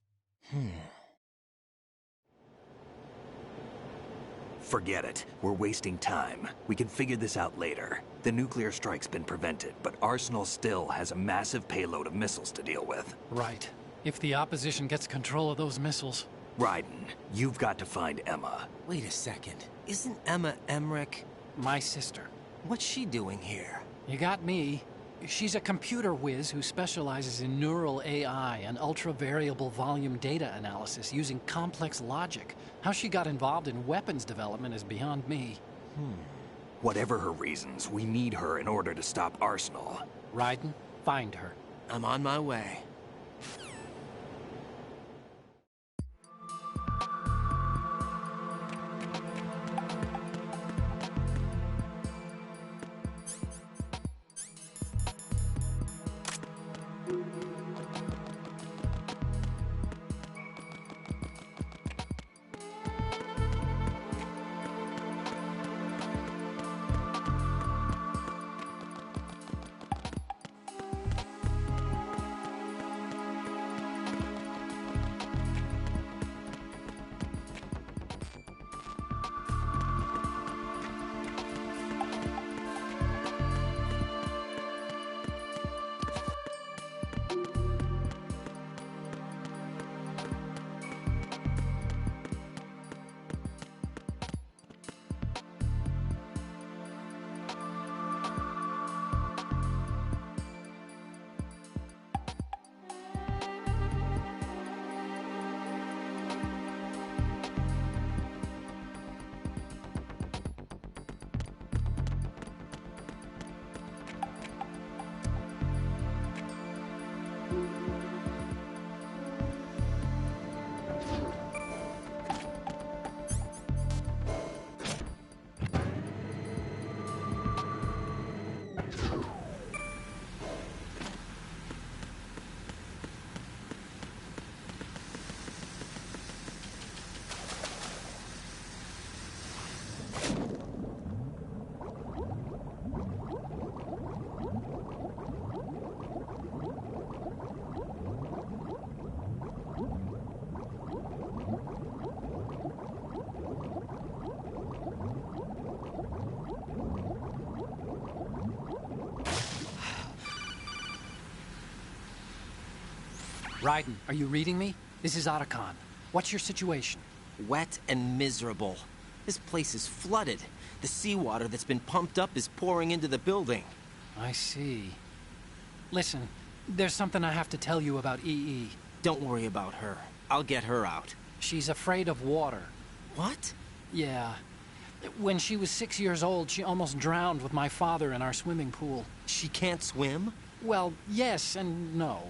Forget it. We're wasting time. We can figure this out later. The nuclear strike's been prevented, but Arsenal still has a massive payload of missiles to deal with. Right. If the opposition gets control of those missiles. Raiden, you've got to find Emma. Wait a second. Isn't Emma Emmerich my sister? What's she doing here? You got me. She's a computer whiz who specializes in neural AI and ultra-variable volume data analysis using complex logic. How she got involved in weapons development is beyond me. Whatever her reasons, we need her in order to stop Arsenal. Raiden, find her. I'm on my way. Raiden, are you reading me? This is Otacon. What's your situation? Wet and miserable. This place is flooded. The seawater that's been pumped up is pouring into the building. I see. Listen, there's something I have to tell you about EE. Don't worry about her. I'll get her out. She's afraid of water. What? Yeah. When she was 6 years old, she almost drowned with my father in our swimming pool. She can't swim? Well, yes and no.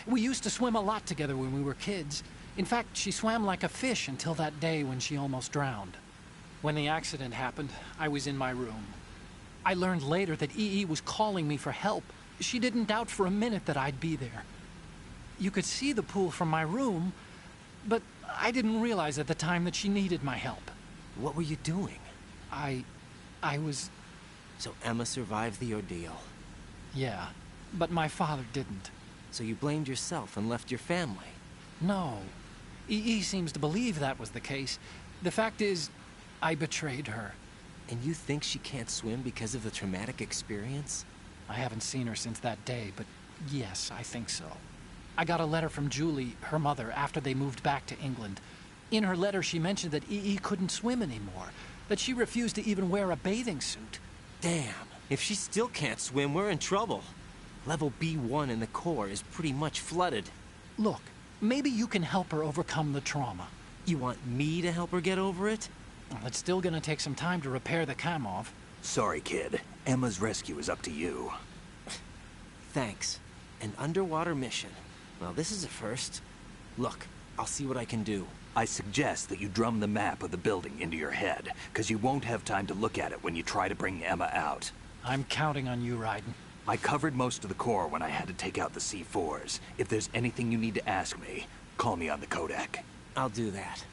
We used to swim a lot together when we were kids. In fact, she swam like a fish until that day when she almost drowned. When the accident happened, I was in my room. I learned later that EE was calling me for help. She didn't doubt for a minute that I'd be there. You could see the pool from my room, but I didn't realize at the time that she needed my help. What were you doing? I was... So Emma survived the ordeal? Yeah, but my father didn't. So you blamed yourself and left your family? No. EE seems to believe that was the case. The fact is, I betrayed her. And you think she can't swim because of the traumatic experience? I haven't seen her since that day, but yes, I think so. I got a letter from Julie, her mother, after they moved back to England. In her letter, she mentioned that EE couldn't swim anymore, that she refused to even wear a bathing suit. Damn, if she still can't swim, we're in trouble. Level B1 in the core is pretty much flooded. Look, maybe you can help her overcome the trauma. You want me to help her get over it? Well, it's still gonna take some time to repair the Kamov. Sorry, kid. Emma's rescue is up to you. Thanks. An underwater mission. Well, this is a first. Look, I'll see what I can do. I suggest that you drum the map of the building into your head, because you won't have time to look at it when you try to bring Emma out. I'm counting on you, Raiden. I covered most of the core when I had to take out the C4s. If there's anything you need to ask me, call me on the Kodak. I'll do that.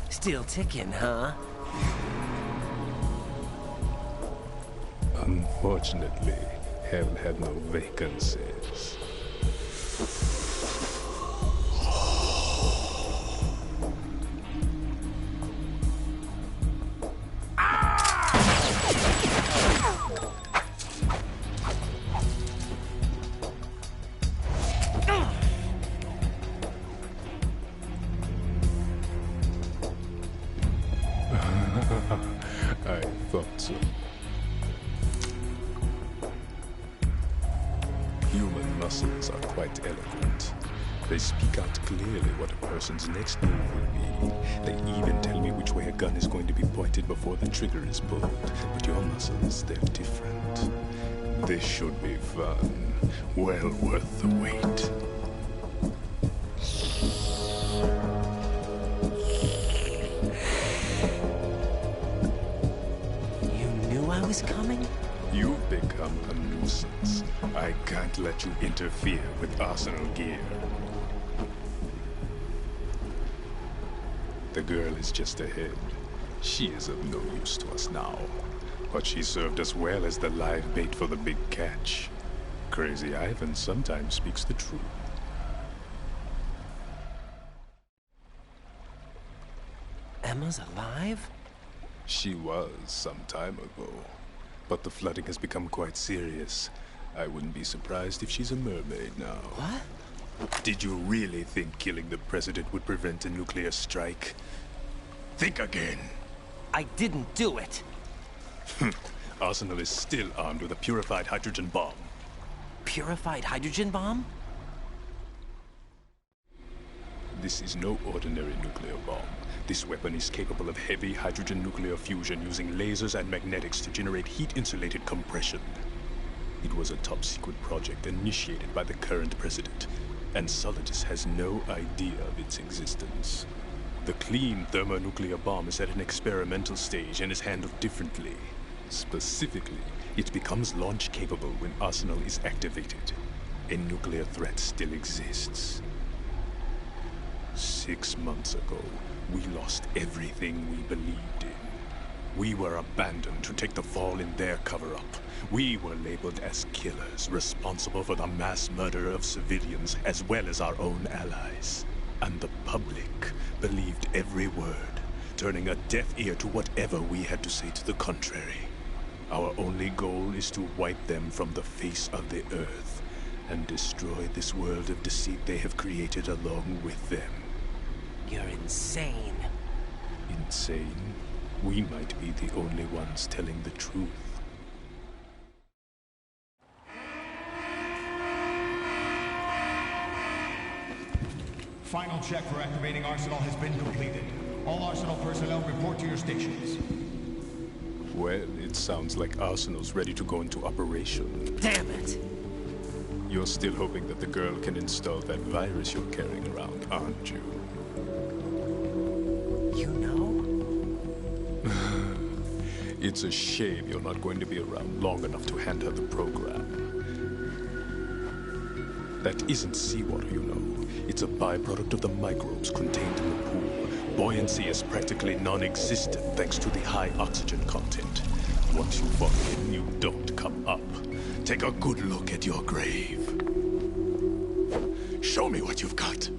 Still ticking, huh? Unfortunately, Hell had no vacancies. I thought so. Human muscles are quite eloquent. They speak out clearly what a person's next move will be. They even tell me which way a gun is going to be pointed before the trigger is pulled. But your muscles, they're different. This should be fun. Well worth the wait. Coming? You've become a nuisance. I can't let you interfere with Arsenal gear. The girl is just ahead. She is of no use to us now. But she served us well as the live bait for the big catch. Crazy Ivan sometimes speaks the truth. Emma's alive? She was some time ago. But the flooding has become quite serious. I wouldn't be surprised if she's a mermaid now. What? Did you really think killing the president would prevent a nuclear strike? Think again. I didn't do it. Arsenal is still armed with a purified hydrogen bomb. Purified hydrogen bomb? This is no ordinary nuclear bomb. This weapon is capable of heavy hydrogen nuclear fusion using lasers and magnetics to generate heat-insulated compression. It was a top-secret project initiated by the current president, and Solidus has no idea of its existence. The clean thermonuclear bomb is at an experimental stage and is handled differently. Specifically, it becomes launch-capable when Arsenal is activated. A nuclear threat still exists. 6 months ago, we lost everything we believed in. We were abandoned to take the fall in their cover-up. We were labeled as killers, responsible for the mass murder of civilians as well as our own allies. And the public believed every word, turning a deaf ear to whatever we had to say to the contrary. Our only goal is to wipe them from the face of the earth and destroy this world of deceit they have created along with them. You're insane. Insane? We might be the only ones telling the truth. Final check for activating Arsenal has been completed. All Arsenal personnel report to your stations. Well, it sounds like Arsenal's ready to go into operation. Damn it! You're still hoping that the girl can install that virus you're carrying around, aren't you? You know? It's a shame you're not going to be around long enough to hand her the program. That isn't seawater, you know. It's a byproduct of the microbes contained in the pool. Buoyancy is practically non-existent thanks to the high oxygen content. Once you fall in, you don't come up. Take a good look at your grave. Show me what you've got.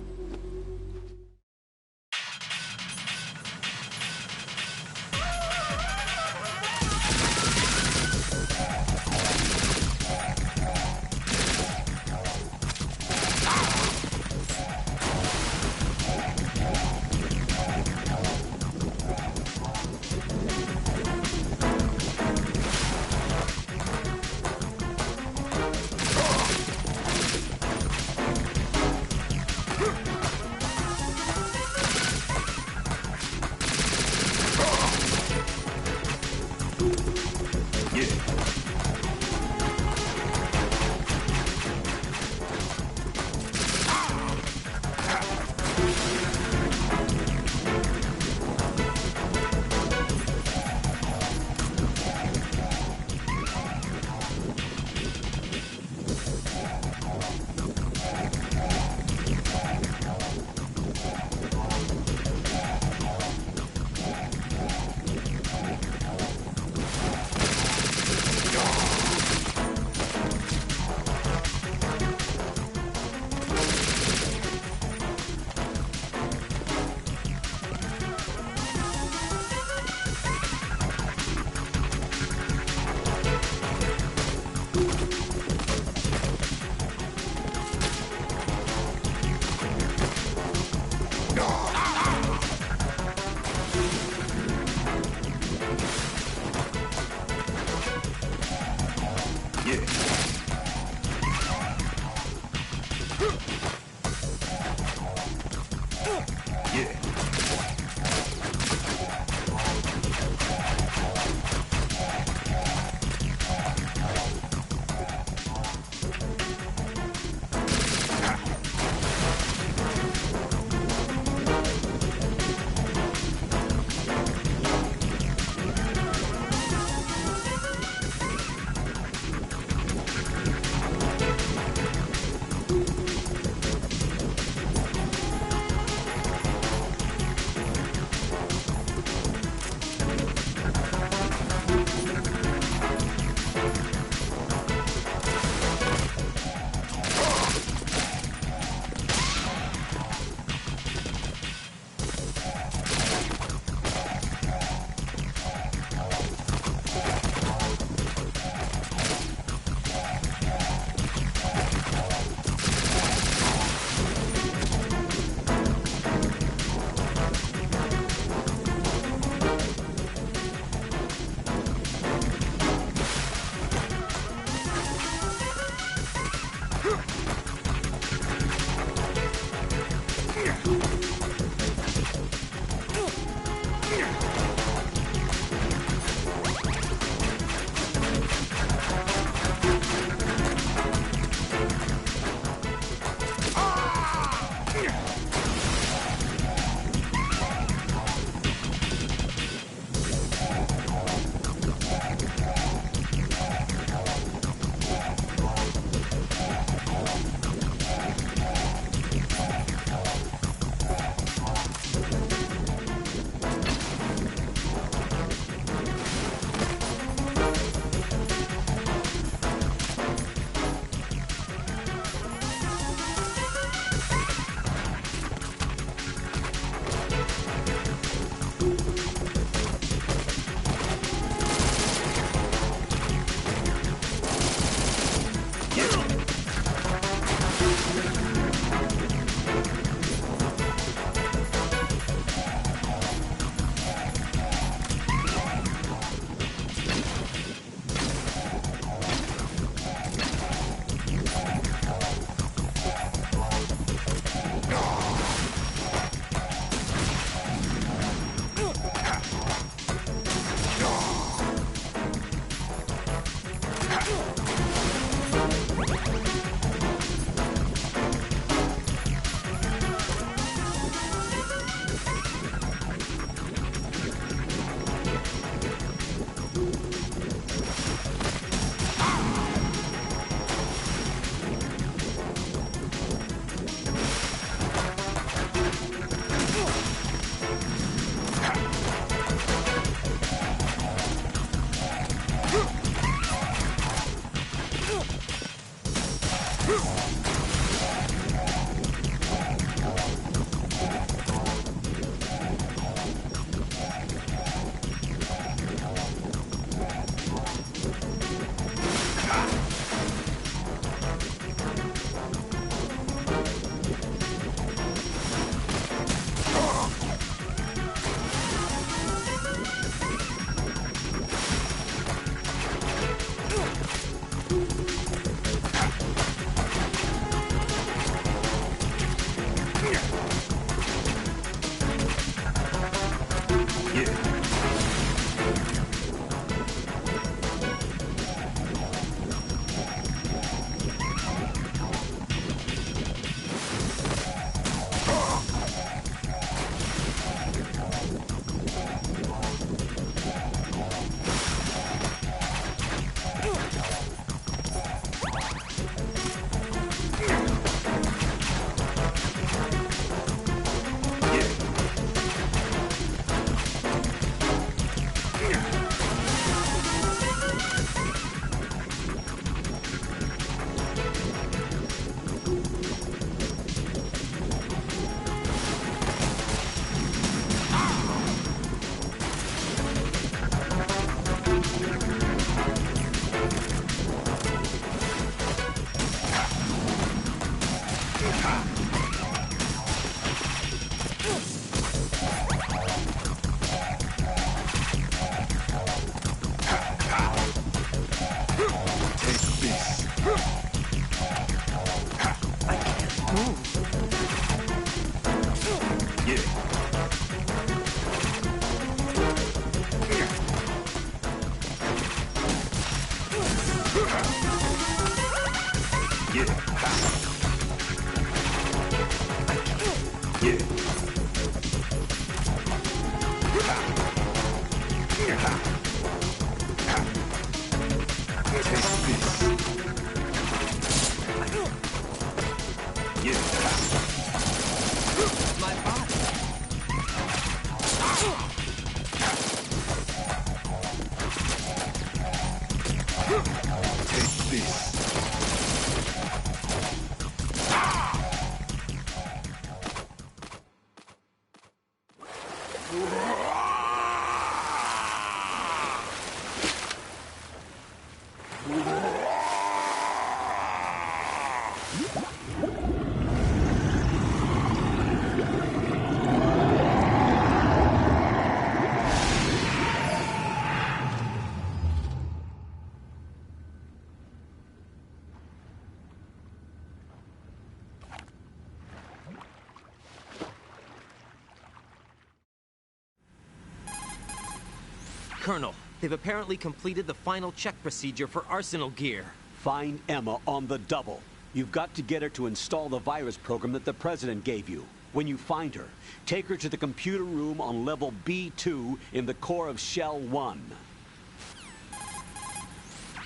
Colonel, they've apparently completed the final check procedure for Arsenal gear. Find Emma on the double. You've got to get her to install the virus program that the President gave you. When you find her, take her to the computer room on level B2 in the core of Shell 1.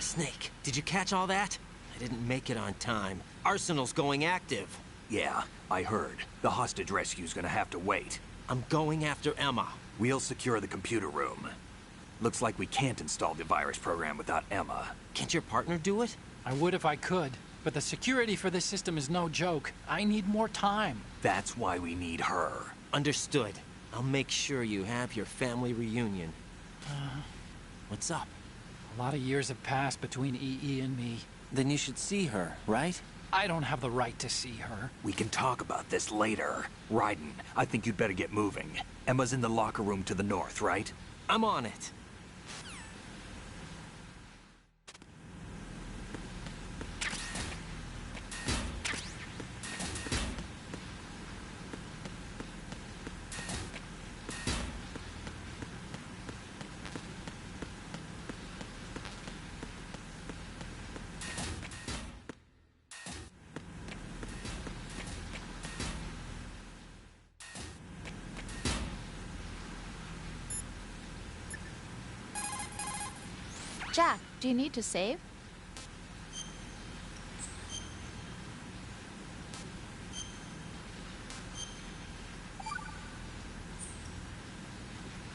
Snake, did you catch all that? I didn't make it on time. Arsenal's going active. Yeah, I heard. The hostage rescue's gonna have to wait. I'm going after Emma. We'll secure the computer room. Looks like we can't install the virus program without Emma. Can't your partner do it? I would if I could, but the security for this system is no joke. I need more time. That's why we need her. Understood. I'll make sure you have your family reunion. What's up? A lot of years have passed between EE and me. Then you should see her, right? I don't have the right to see her. We can talk about this later. Raiden, I think you'd better get moving. Emma's in the locker room to the north, right? I'm on it. Jack, do you need to save?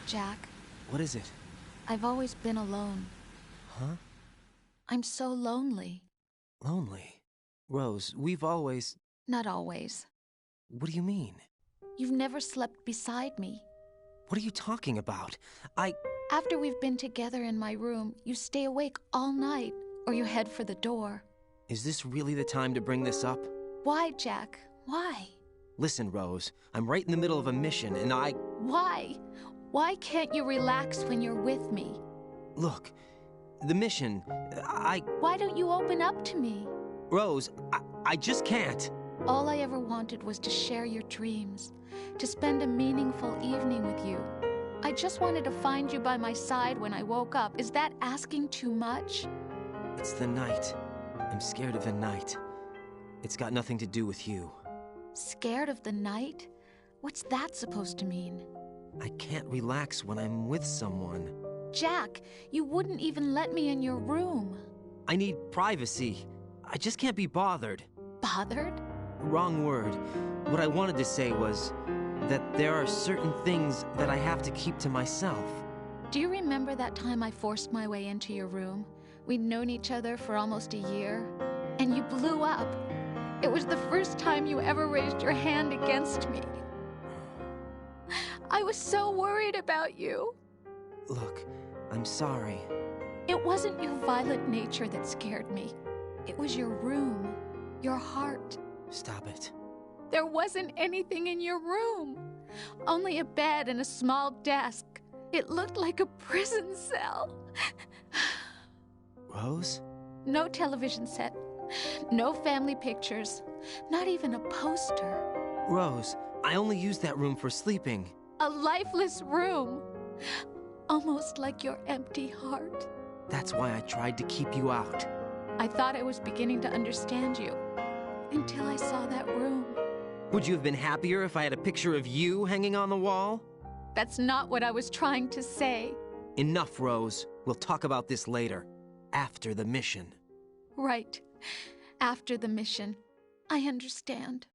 Jack. What is it? I've always been alone. Huh? I'm so lonely. Lonely? Rose, we've always... Not always. What do you mean? You've never slept beside me. What are you talking about? After we've been together in my room, you stay awake all night, or you head for the door. Is this really the time to bring this up? Why, Jack? Why? Listen, Rose, I'm right in the middle of a mission, and Why? Why can't you relax when you're with me? Look, the mission, Why don't you open up to me? Rose, I just can't. All I ever wanted was to share your dreams, to spend a meaningful evening with you. I just wanted to find you by my side when I woke up. Is that asking too much? It's the night. I'm scared of the night. It's got nothing to do with you. Scared of the night? What's that supposed to mean? I can't relax when I'm with someone. Jack, you wouldn't even let me in your room. I need privacy. I just can't be bothered. Bothered? Wrong word. What I wanted to say was that there are certain things that I have to keep to myself. Do you remember that time I forced my way into your room? We'd known each other for almost a year, and you blew up. It was the first time you ever raised your hand against me. I was so worried about you. Look, I'm sorry. It wasn't your violent nature that scared me. It was your room, your heart. Stop it. There wasn't anything in your room. Only a bed and a small desk. It looked like a prison cell. Rose? No television set. No family pictures. Not even a poster. Rose, I only use that room for sleeping. A lifeless room. Almost like your empty heart. That's why I tried to keep you out. I thought I was beginning to understand you. Until I saw that room. Would you have been happier if I had a picture of you hanging on the wall? That's not what I was trying to say. Enough, Rose. We'll talk about this later. After the mission. Right. After the mission. I understand.